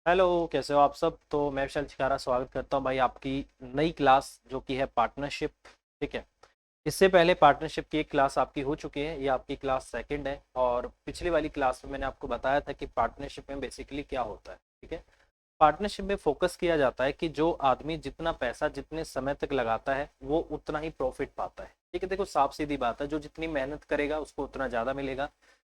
Hello, कैसे हो आप सब। तो मैं विशाल चिकारा स्वागत करता हूँ भाई आपकी नई क्लास जो कि है पार्टनरशिप। ठीक है। इससे पहले पार्टनरशिप की एक क्लास आपकी हो चुकी है, ये आपकी क्लास सेकंड है। और पिछली वाली क्लास में मैंने आपको बताया था कि पार्टनरशिप में बेसिकली क्या होता है। ठीक है। पार्टनरशिप में फोकस किया जाता है कि जो आदमी जितना पैसा जितने समय तक लगाता है वो उतना ही प्रॉफिट पाता है। ठीक है, देखो साफ सीधी बात है, जो जितनी मेहनत करेगा उसको उतना ज़्यादा मिलेगा,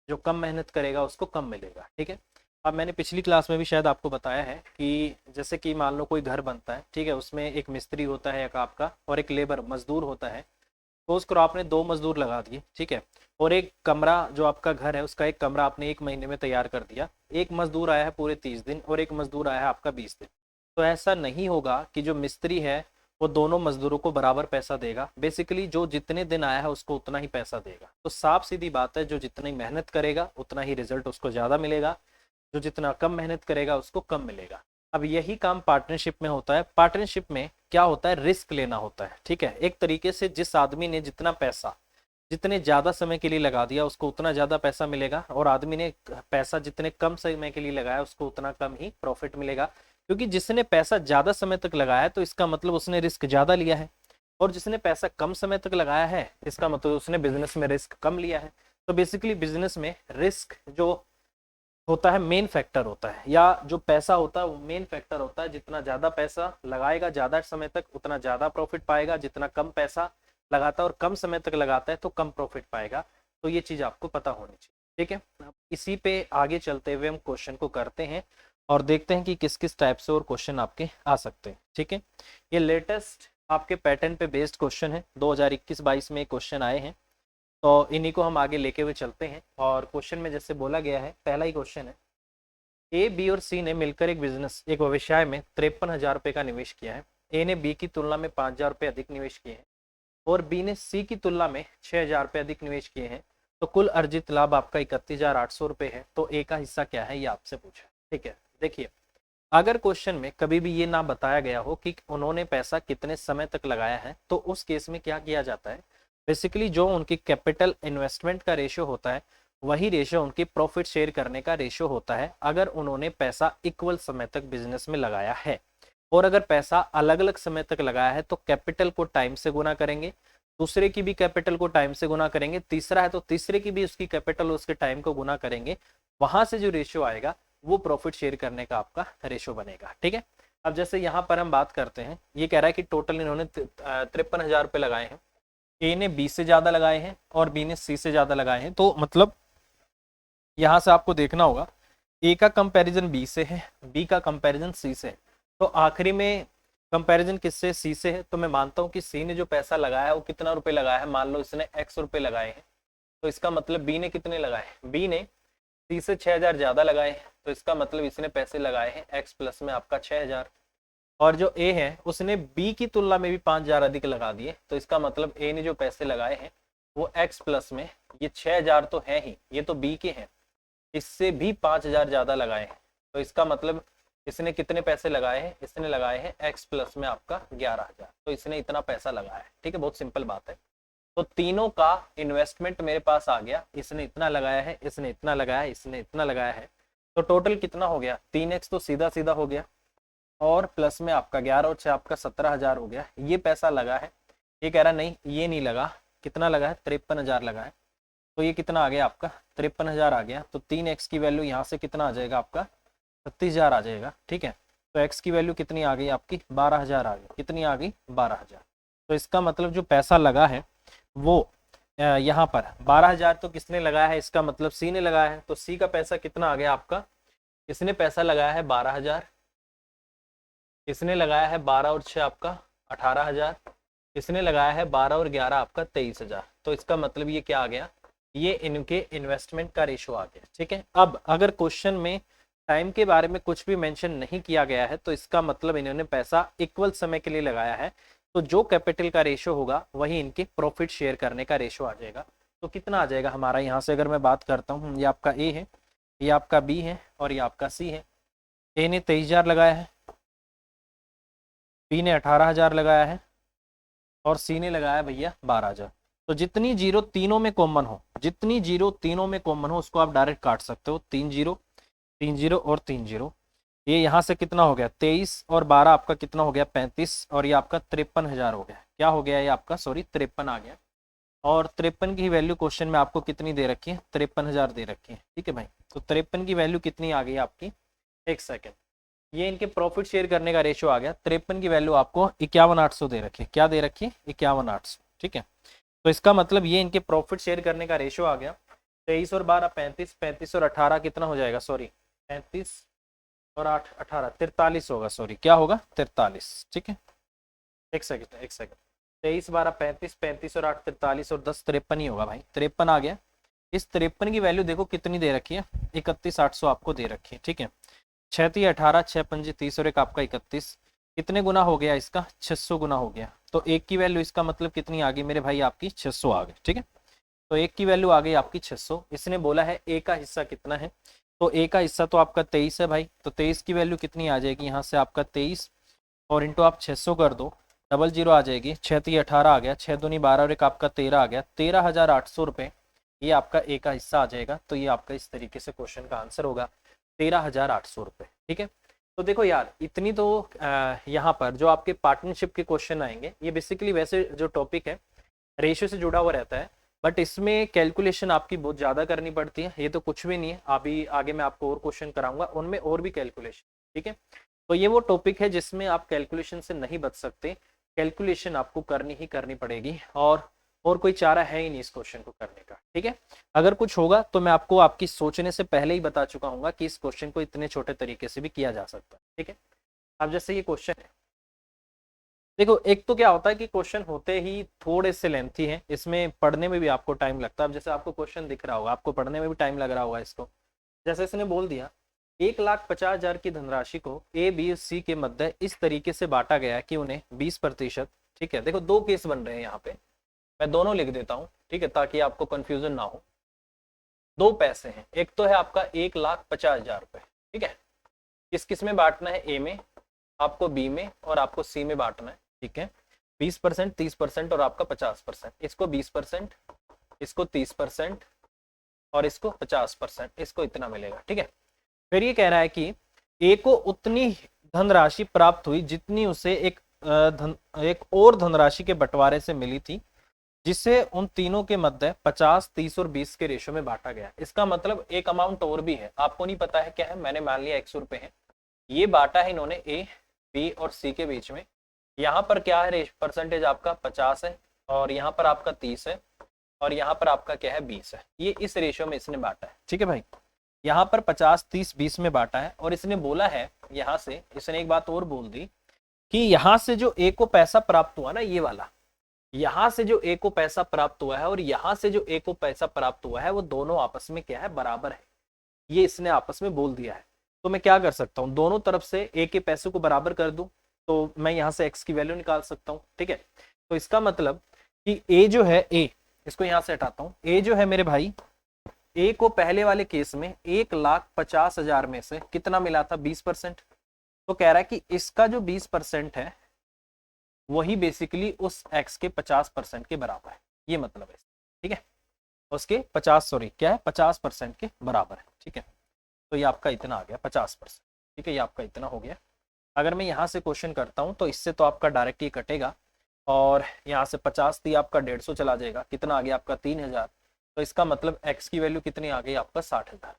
जो कम मेहनत करेगा उसको कम मिलेगा। ठीक है। अब मैंने पिछली क्लास में भी शायद आपको बताया है कि जैसे कि मान लो कोई घर बनता है, ठीक है, उसमें एक मिस्त्री होता है एक आपका और एक लेबर मजदूर होता है। सपोज करो आपने दो मजदूर लगा दिए, ठीक है, और एक कमरा जो आपका घर है उसका एक कमरा आपने एक महीने में तैयार कर दिया। एक मजदूर आया है पूरे 30 दिन और एक मजदूर आया है आपका 20 दिन। तो ऐसा नहीं होगा कि जो मिस्त्री है वो दोनों मजदूरों को बराबर पैसा देगा। बेसिकली जो जितने दिन आया है उसको उतना ही पैसा देगा। तो साफ सीधी बात है, जो जितनी मेहनत करेगा उतना ही रिजल्ट उसको ज़्यादा मिलेगा, जो जितना कम मेहनत करेगा उसको कम मिलेगा। अब यही काम पार्टनरशिप में होता है। पार्टनरशिप में क्या होता है, रिस्क लेना होता है। ठीक है, एक तरीके से जिस आदमी ने जितना पैसा जितने ज़्यादा समय के लिए लगा दिया उसको उतना ज़्यादा पैसा मिलेगा, और आदमी ने पैसा जितने कम समय के लिए लगाया उसको उतना कम ही प्रॉफिट मिलेगा। क्योंकि जिसने पैसा ज़्यादा समय तक लगाया है तो इसका मतलब उसने रिस्क ज़्यादा लिया है, और जिसने पैसा कम समय तक लगाया है इसका मतलब उसने बिजनेस में रिस्क कम लिया है। तो बेसिकली बिजनेस में रिस्क जो होता है मेन फैक्टर होता है, या जो पैसा होता है वो मेन फैक्टर होता है। जितना ज़्यादा पैसा लगाएगा ज़्यादा समय तक उतना ज़्यादा प्रॉफिट पाएगा, जितना कम पैसा लगाता है और कम समय तक लगाता है तो कम प्रॉफिट पाएगा। तो ये चीज़ आपको पता होनी चाहिए। ठीक है। अब इसी पे आगे चलते हुए हम क्वेश्चन को करते हैं और देखते हैं कि किस किस टाइप से और क्वेश्चन आपके आ सकते हैं। ठीक है। ये लेटेस्ट आपके पैटर्न पे बेस्ड क्वेश्चन है, 2021-22 में क्वेश्चन आए हैं। तो इन्हीं को हम आगे लेके हुए चलते हैं। और क्वेश्चन में जैसे बोला गया है, पहला ही क्वेश्चन है, ए बी और सी ने मिलकर एक व्यवसाय में 53,000 रुपये का निवेश किया है। ए ने बी की तुलना में 5,000 रुपये अधिक निवेश किए हैं और बी ने सी की तुलना में 6,000 रुपये अधिक निवेश किए हैं। तो कुल अर्जित लाभ आपका 31,800 रुपये है। तो ए का हिस्सा क्या है ये आपसे पूछा। ठीक है, देखिए, अगर क्वेश्चन में कभी भी ये ना बताया गया हो कि उन्होंने पैसा कितने समय तक लगाया है तो उस केस में क्या किया जाता है, बेसिकली जो उनकी कैपिटल इन्वेस्टमेंट का रेशियो होता है वही रेशियो उनकी प्रॉफिट शेयर करने का रेशियो होता है, अगर उन्होंने पैसा इक्वल समय तक बिजनेस में लगाया है। और अगर पैसा अलग अलग समय तक लगाया है तो कैपिटल को टाइम से गुना करेंगे, दूसरे की भी कैपिटल को टाइम से गुना करेंगे, तीसरा है तो तीसरे की भी उसकी कैपिटल उसके टाइम को गुना करेंगे। वहां से जो रेशियो आएगा वो प्रॉफिट शेयर करने का आपका रेशो बनेगा। ठीक है। अब जैसे यहाँ पर हम बात करते हैं, ये कह रहा है कि टोटल इन्होंने 53,000 रुपये लगाए हैं। ए ने बी से ज्यादा लगाए हैं और बी ने सी से ज्यादा लगाए हैं। तो मतलब यहाँ से आपको देखना होगा, ए का कंपैरिजन बी से है, बी का कंपैरिजन सी से है। तो आखिरी में कंपैरिजन किससे, सी से है। तो मैं मानता हूँ कि सी ने जो पैसा लगाया है वो कितना रुपए लगाया है, मान लो इसने एक्स रुपए लगाए हैं। तो इसका मतलब बी ने कितने लगाए, बी ने सी से 6,000 ज्यादा लगाए हैं। तो इसका मतलब इसने पैसे लगाए हैं एक्स प्लस में आपका 6,000। और जो ए है उसने बी की तुलना में भी 5,000 अधिक लगा दिए। तो इसका मतलब ए ने जो पैसे लगाए हैं वो एक्स प्लस में, ये 6,000 तो है ही, ये तो बी के हैं, इससे भी 5,000 ज्यादा लगाए हैं। तो इसका मतलब इसने कितने पैसे लगाए हैं, इसने लगाए हैं एक्स प्लस में आपका 11,000। तो इसने इतना पैसा लगाया है। ठीक है, बहुत सिंपल बात है। तो तीनों का इन्वेस्टमेंट मेरे पास आ गया, इसने इतना लगाया है, इसने इतना लगाया है, इसने इतना लगाया है। तो टोटल कितना हो गया, 3x तो सीधा सीधा हो गया, और प्लस में आपका 11 और 6 आपका 17,000 हो गया। ये पैसा लगा है। ये कह रहा नहीं ये नहीं लगा, कितना लगा है, 53,000 लगा है। तो ये कितना आ गया आपका, 53,000 आ गया। तो 3x की वैल्यू यहाँ से कितना आ जाएगा आपका, 36,000 आ जाएगा। ठीक है। तो x की वैल्यू कितनी आ गई आपकी, 12,000 आ गई। कितनी आ गई, 12,000। तो इसका मतलब जो पैसा लगा है वो यहाँ पर 12,000 तो किसने लगाया है, इसका मतलब सी ने लगाया है। तो सी का पैसा कितना आ गया आपका, इसने पैसा लगाया है 12,000, इसने लगाया है 12 और 6 आपका 18,000, इसने लगाया है 12 और 11 आपका 23,000। तो इसका मतलब ये क्या आ गया, ये इनके इन्वेस्टमेंट का रेशो आ गया। ठीक है। अब अगर क्वेश्चन में टाइम के बारे में कुछ भी मेंशन नहीं किया गया है तो इसका मतलब इन्होंने पैसा इक्वल समय के लिए लगाया है। तो जो कैपिटल का रेशो होगा वही इनके प्रॉफिट शेयर करने का रेशो आ जाएगा। तो कितना आ जाएगा हमारा, यहाँ से अगर मैं बात करता हूँ, ये आपका ए है, ये आपका बी है और ये आपका सी है। ए ने 23,000 लगाया है, बी ने 18,000 लगाया है और सी ने लगाया भैया 12,000। तो जितनी जीरो तीनों में कॉमन हो, जितनी जीरो तीनों में कॉमन हो उसको आप डायरेक्ट काट सकते हो, 3 जीरो 3 जीरो और 3 जीरो। ये यहाँ से कितना हो गया 23 और 12 आपका कितना हो गया 35 और ये आपका 53,000 हो गया। क्या हो गया ये आपका, सॉरी 53 आ गया। और 53 की वैल्यू क्वेश्चन में आपको कितनी दे रखी है, 53,000 दे रखी है। ठीक है भाई, तो 53 की वैल्यू कितनी आ गई आपकी, एक सेकेंड, ये इनके प्रॉफिट शेयर करने का रेशियो आ गया। 53 की वैल्यू आपको 51,800 दे रखी है। क्या दे रखी है, 51,800। ठीक है, तो इसका मतलब ये इनके प्रॉफिट शेयर करने का रेशियो आ गया। 23 और 12 35, 35 और 18 कितना हो जाएगा, सॉरी 35 और 8 18 43 होगा, सॉरी क्या होगा 43। ठीक है, एक सेकंड एक सेकंड, 23 12 35, 35 और 8 43 और 10 53 ही होगा भाई, 53 आ गया। इस 53 की वैल्यू देखो कितनी दे रखी है, 31,800 आपको दे रखी है। ठीक है, 6 3 18, 6 5 30 और एक आपका 31, कितने गुना हो गया इसका, 600 गुना हो गया। तो एक की वैल्यू इसका मतलब कितनी आ गई मेरे भाई, आपकी 600 आ गई। ठीक है, तो एक की वैल्यू आ गई आपकी 600। इसने बोला है ए का हिस्सा कितना है, तो ए का हिस्सा तो आपका 23 है भाई, तो 23 की वैल्यू कितनी आ जाएगी, यहाँ से आपका 23 और इंटू आप 600 कर दो, डबल जीरो आ जाएगी, 6 3 18 आ गया, 6 दूनी 12 और एक आपका 13 आ गया, 13,800 रुपये ये आपका ए का हिस्सा आ जाएगा। तो ये आपका इस तरीके से क्वेश्चन का आंसर होगा, 13,800 रुपये। ठीक है, तो देखो यार इतनी तो यहाँ पर जो आपके पार्टनरशिप के क्वेश्चन आएंगे, ये बेसिकली वैसे जो टॉपिक है रेशियो से जुड़ा हुआ रहता है, बट इसमें कैलकुलेशन आपकी बहुत ज़्यादा करनी पड़ती है। ये तो कुछ भी नहीं है, अभी आगे मैं आपको और क्वेश्चन कराऊंगा उनमें और भी कैलकुलेशन। ठीक है, तो ये वो टॉपिक है जिसमें आप कैलकुलेशन से नहीं बच सकते, कैलकुलेशन आपको करनी ही करनी पड़ेगी, और कोई चारा है ही नहीं इस क्वेश्चन को करने का। ठीक है, अगर कुछ होगा तो मैं आपको आपकी सोचने से पहले ही बता चुका हूँ कि इस क्वेश्चन को इतने छोटे तरीके से भी किया जा सकता है। ठीक है, अब जैसे ये क्वेश्चन है, देखो एक तो क्या होता है कि क्वेश्चन होते ही थोड़े से लेंथी हैं, इसमें पढ़ने में भी आपको टाइम लगता है। अब जैसे आपको क्वेश्चन दिख रहा होगा, आपको पढ़ने में भी टाइम लग रहा होगा इसको। जैसे इसने बोल दिया 1,50,000 की धनराशि को ए बी और सी के मध्य इस तरीके से बांटा गया है कि उन्हें 20%। ठीक है, देखो दो केस बन रहे हैं यहाँ पे, मैं दोनों लिख देता हूँ। ठीक है, ताकि आपको कंफ्यूजन ना हो। दो पैसे हैं, एक तो है आपका 1,50,000 रुपए। ठीक है, किस किस में बांटना है, ए में, आपको बी में और आपको सी में बांटना है। ठीक है, 20%, 30% और आपका 50%, इसको 20%, इसको 30% और इसको 50%, इसको इतना मिलेगा। ठीक है, फिर ये कह रहा है कि ए को उतनी धनराशि प्राप्त हुई जितनी उसे एक और धनराशि के बंटवारे से मिली थी, जिसे उन तीनों के मध्य 50, 30 और 20 के रेशो में बांटा गया। इसका मतलब एक अमाउंट और भी है, आपको नहीं पता है क्या है, मैंने मान लिया 100 रुपए है, ये बांटा है इन्होंने ए बी और सी के बीच में। यहाँ पर क्या है, परसेंटेज आपका 50 है और यहाँ पर आपका 30 है और यहाँ पर आपका क्या है 20 है, ये इस रेशियो में इसने बांटा है। ठीक है भाई, यहाँ पर 50 30 20 में बांटा है। और इसने बोला है, यहाँ से इसने एक बात और बोल दी कि यहाँ से जो ए को पैसा प्राप्त हुआ ना, ये वाला, यहाँ से जो ए को पैसा प्राप्त हुआ है और यहाँ से जो ए को पैसा प्राप्त हुआ है, वो दोनों आपस में क्या है, बराबर है। ये इसने आपस में बोल दिया है। तो मैं क्या कर सकता हूँ, दोनों तरफ से ए के पैसे को बराबर कर दूं, तो मैं यहाँ से एक्स की वैल्यू निकाल सकता हूँ। ठीक है, तो इसका मतलब कि ए जो है, ए, इसको यहाँ से हटाता हूँ, ए जो है मेरे भाई, ए को पहले वाले केस में 1,50,000 में से कितना मिला था, 20%। तो कह रहा है कि इसका जो 20% है वही बेसिकली उस एक्स के 50% के बराबर है, ये मतलब है। ठीक है, उसके 50, सॉरी क्या है, 50% के बराबर है। ठीक है, तो ये आपका इतना आ गया 50%। ठीक है, ये आपका इतना हो गया। अगर मैं यहाँ से क्वेश्चन करता हूँ तो इससे तो आपका डायरेक्ट ये कटेगा और यहाँ से 50 थी आपका 150 चला जाएगा, कितना आ गया आपका 3,000। तो इसका मतलब एक्स की वैल्यू कितनी आ गई आपका 60,000।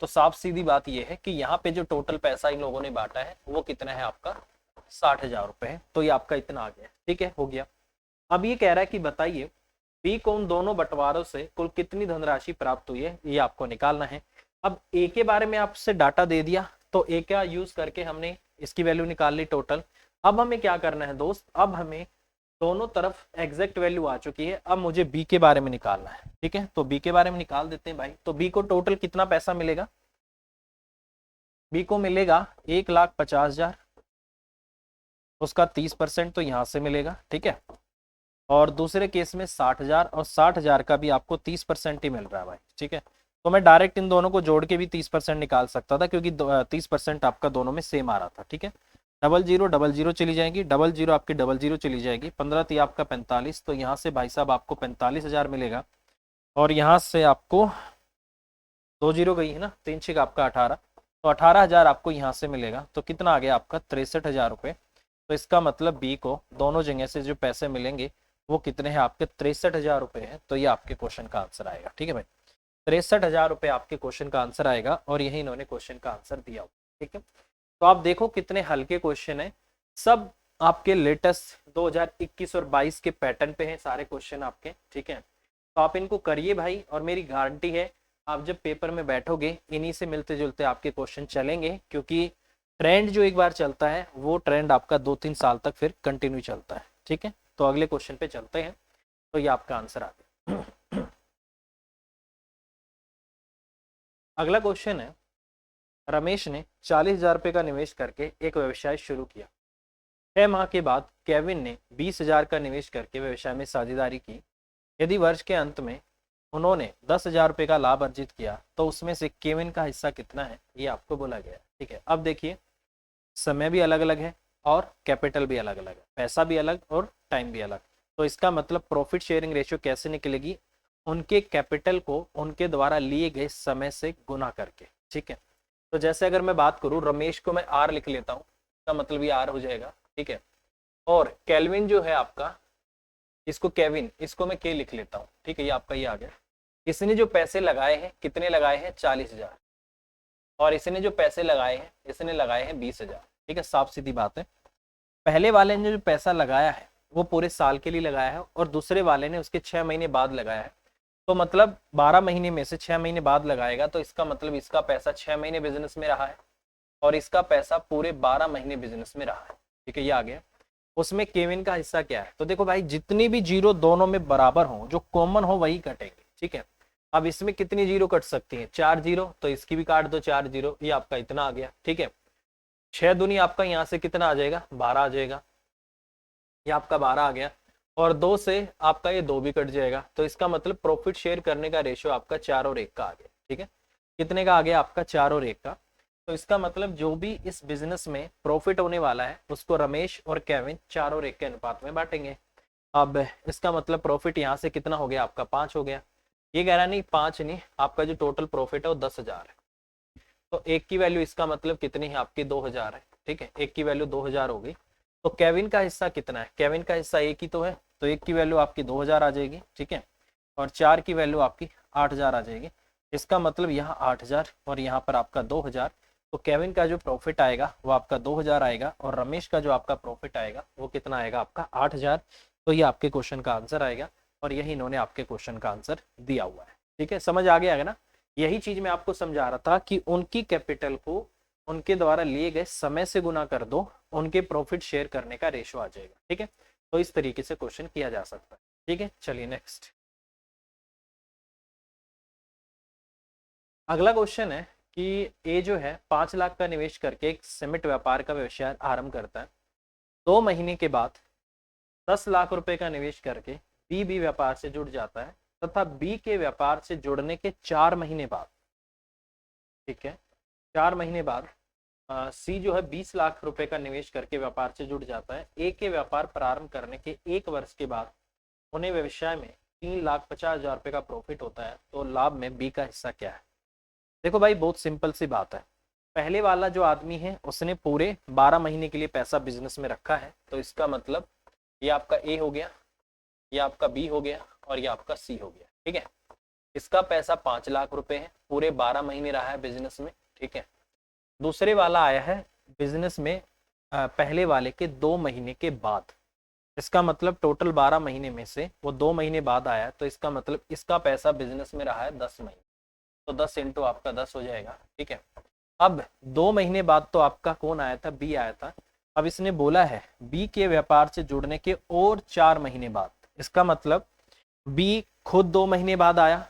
तो साफ सीधी बात ये है कि यहाँ पे जो टोटल पैसा इन लोगों ने बांटा है वो कितना है आपका 60,000 रुपए है। तो ये आपका इतना आ गया। ठीक है, हो गया। अब ये कह रहा है कि बताइए बी को उन दोनों बंटवारों से कुल कितनी धनराशि प्राप्त हुई है, ये आपको निकालना है। अब ए के बारे में आपसे डाटा दे दिया, तो ए का यूज करके हमने इसकी वैल्यू निकाल ली टोटल। अब हमें क्या करना है दोस्त, अब हमें दोनों तरफ एग्जैक्ट वैल्यू आ चुकी है, अब मुझे बी के बारे में निकालना है। ठीक है, तो बी के बारे में निकाल देते हैं भाई। तो बी को टोटल कितना पैसा मिलेगा, बी को मिलेगा 1,50,000, उसका 30% तो यहाँ से मिलेगा। ठीक है, और दूसरे केस में 60,000 और 60,000 का भी आपको 30% ही मिल रहा है भाई। ठीक है, तो मैं डायरेक्ट इन दोनों को जोड़ के भी 30% निकाल सकता था, क्योंकि 30% आपका दोनों में सेम आ रहा था। ठीक है, डबल जीरो चली जाएगी, डबल जीरो आपकी डबल जीरो चली जाएगी, 15 थी आपका 45, तो यहाँ से भाई साहब आपको 45,000 मिलेगा। और यहाँ से आपको 2 जीरो गई है ना, 3 6 आपका 18, तो 18,000 आपको यहाँ से मिलेगा, तो कितना आ गया आपका 63,000 रुपये। तो इसका मतलब बी को दोनों जगह से जो पैसे मिलेंगे वो कितने हैं आपके 63,000 रुपये हैं। तो ये आपके क्वेश्चन का आंसर आएगा। ठीक है भाई, 63,000 रुपये आपके क्वेश्चन का आंसर आएगा और यही इन्होंने क्वेश्चन का आंसर दिया हुआ। ठीक है, तो आप देखो कितने हल्के क्वेश्चन है, सब आपके लेटेस्ट 2021 और 22 के पैटर्न पे हैं सारे क्वेश्चन आपके। ठीक है, तो आप इनको करिए भाई, और मेरी गारंटी है आप जब पेपर में बैठोगे इन्हीं से मिलते जुलते आपके क्वेश्चन चलेंगे, क्योंकि ट्रेंड जो एक बार चलता है वो ट्रेंड आपका 2-3 साल तक फिर कंटिन्यू चलता है। ठीक है, तो अगले क्वेश्चन पे चलते हैं। तो ये आपका आंसर आ गया। अगला क्वेश्चन है, रमेश ने 40,000 रुपये का निवेश करके एक व्यवसाय शुरू किया। 6 माह के बाद केविन ने 20,000 का निवेश करके व्यवसाय में साझेदारी की। यदि वर्ष के अंत में उन्होंने 10,000 रुपये का लाभ अर्जित किया तो उसमें से केविन का हिस्सा कितना है, ये आपको बोला गया है। ठीक है, अब देखिए समय भी अलग अलग है और कैपिटल भी अलग अलग है, पैसा भी अलग और टाइम भी अलग। तो इसका मतलब प्रॉफिट शेयरिंग रेशियो कैसे निकलेगी, उनके कैपिटल को उनके द्वारा लिए गए समय से गुना करके। ठीक है, तो जैसे अगर मैं बात करूं, रमेश को मैं आर लिख लेता हूं, इसका मतलब ये आर हो जाएगा। ठीक है, और केल्विन जो है आपका, इसको केविन, इसको मैं के लिख लेता हूँ। ठीक है, ये आपका ये आ गया। इसने जो पैसे लगाए हैं, कितने लगाए हैं 40,000, और इसने जो पैसे लगाए हैं, इसने लगाए हैं 20,000। ठीक है, साफ सीधी बात है। पहले वाले ने जो पैसा लगाया है वो पूरे साल के लिए लगाया है और दूसरे वाले ने उसके 6 महीने बाद लगाया है। तो मतलब 12 महीने में से 6 महीने बाद लगाएगा, तो इसका मतलब इसका पैसा 6 महीने बिजनेस में रहा है और इसका पैसा पूरे 12 महीने बिजनेस में रहा है। ठीक है, ये आ गया। उसमें केविन का हिस्सा क्या है, तो देखो भाई जितनी भी जीरो दोनों में बराबर हो, जो कॉमन हो वही कटेंगे। ठीक है, अब इसमें कितनी जीरो कट सकती है, 4 जीरो, तो इसकी भी काट दो 4 जीरो, ये आपका इतना आ गया। ठीक है, 6 दूनी आपका यहाँ से कितना आ जाएगा, 12 आ जाएगा, ये आपका 12 आ गया, और 2 से आपका ये 2 भी कट जाएगा। तो इसका मतलब प्रॉफिट शेयर करने का रेशियो आपका 4 और 1 का आ गया। ठीक है, कितने का आ गया आपका, 4 और 1 का। तो इसका मतलब जो भी इस बिजनेस में प्रॉफिट होने वाला है उसको रमेश और केविन 4 और 1 के अनुपात में बांटेंगे। अब इसका मतलब प्रॉफिट यहाँ से कितना हो गया आपका, 5 हो गया। ये कह रहा नहीं 5 नहीं, आपका जो टोटल प्रॉफिट है वो 10,000 है। तो 1 की वैल्यू इसका मतलब कितनी है आपकी, 2,000 है। ठीक है, 1 की वैल्यू 2,000 हो गई। तो केविन का हिस्सा कितना है, केविन का हिस्सा 1 ही तो है, तो 1 की वैल्यू आपकी 2,000 आ जाएगी। ठीक है, और 4 की वैल्यू आपकी 8,000 आ जाएगी। इसका मतलब यहाँ 8,000 और यहाँ पर आपका 2,000। तो केविन का जो प्रॉफिट आएगा वो आपका 2,000 आएगा और रमेश का जो आपका प्रॉफिट आएगा वो कितना आएगा आपका 8,000। तो ये आपके क्वेश्चन का आंसर आएगा और यही इन्होंने आपके क्वेश्चन का आंसर दिया हुआ है। ठीक है, समझ आ गया है ना। यही चीज मैं आपको समझा रहा था कि उनकी कैपिटल को उनके द्वारा लिए गए समय से गुना कर दो, उनके प्रॉफिट शेयर करने का रेशो आ जाएगा। ठीक है, तो इस तरीके से क्वेश्चन किया जा सकता है। ठीक है, चलिए नेक्स्ट। अगला क्वेश्चन है कि ए जो है 5 लाख का निवेश करके एक सीमेंट व्यापार का व्यवसाय आरंभ करता है। 2 महीने के बाद 10 लाख रुपए का निवेश करके बी भी व्यापार से जुड़ जाता है तथा बी के व्यापार से जुड़ने के 4 महीने बाद, ठीक है, 4 महीने बाद सी जो है 20 लाख रुपए का निवेश करके व्यापार से जुड़ जाता है। ए के व्यापार प्रारंभ करने के 1 वर्ष के बाद उन्हें व्यवसाय में 3,50,000 रुपए का प्रॉफिट होता है। तो लाभ में बी का हिस्सा क्या है। देखो भाई बहुत सिंपल सी बात है, पहले वाला जो आदमी है उसने पूरे 12 महीने के लिए पैसा बिजनेस में रखा है। तो इसका मतलब ये आपका ए हो गया, ये आपका बी हो गया और ये आपका सी हो गया। ठीक है, इसका पैसा 5 लाख रुपए है, पूरे 12 महीने रहा है बिजनेस में। ठीक है, दूसरे वाला आया है बिजनेस में पहले वाले के 2 महीने के बाद। इसका मतलब टोटल 12 महीने में से वो 2 महीने बाद आया, तो इसका मतलब इसका पैसा बिजनेस में रहा है 10 महीने। तो 10 इंटू आपका 10 हो जाएगा। ठीक है, अब 2 महीने बाद तो आपका कौन आया था, बी आया था। अब इसने बोला है बी के व्यापार से जुड़ने के और 4 महीने बाद। इसका मतलब बी खुद 2 महीने बाद आया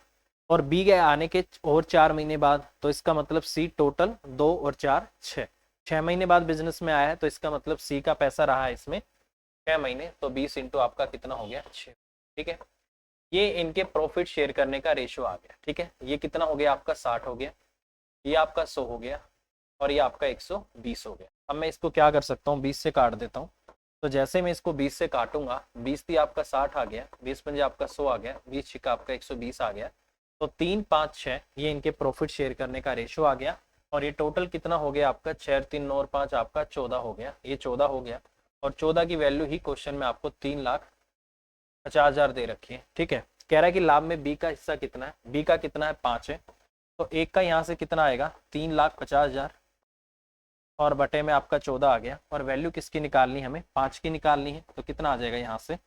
और बी के आने के और 4 महीने बाद। तो इसका मतलब सी टोटल 2 और 4 6 महीने बाद बिजनेस में आया है। तो इसका मतलब सी का पैसा रहा है इसमें 6 महीने। तो 20 इंटू आपका कितना हो गया 6। ठीक है, ये इनके प्रॉफिट शेयर करने का रेशियो आ गया। ठीक है, ये कितना हो गया आपका 60 हो गया, ये आपका 100 हो गया और ये आपका 120 हो गया। अब मैं इसको क्या कर सकता हूँ, 20 से काट देता हूँ। तो जैसे मैं इसको 20 से काटूंगा, 20 थी आपका 60 आ गया, 20 पंजे आपका 100 आ गया, 20 छिका आपका 120 आ गया। तो 3 5 6 ये इनके प्रॉफिट शेयर करने का रेशियो आ गया और ये टोटल कितना हो गया आपका 6 3 9 और 5 आपका 14 हो गया, ये 14 हो गया। और 14 की वैल्यू ही क्वेश्चन में आपको 3,50,000 दे रखी है। ठीक है, कह रहा है कि लाभ में बी का हिस्सा कितना है, बी का कितना है 5 है, तो एक का यहाँ से कितना आएगा 3,50,000 और बटे में आपका 14 आ गया। और वैल्यू किसकी निकालनी है, हमें 5 की निकालनी है, तो कितना आ जाएगा यहाँ से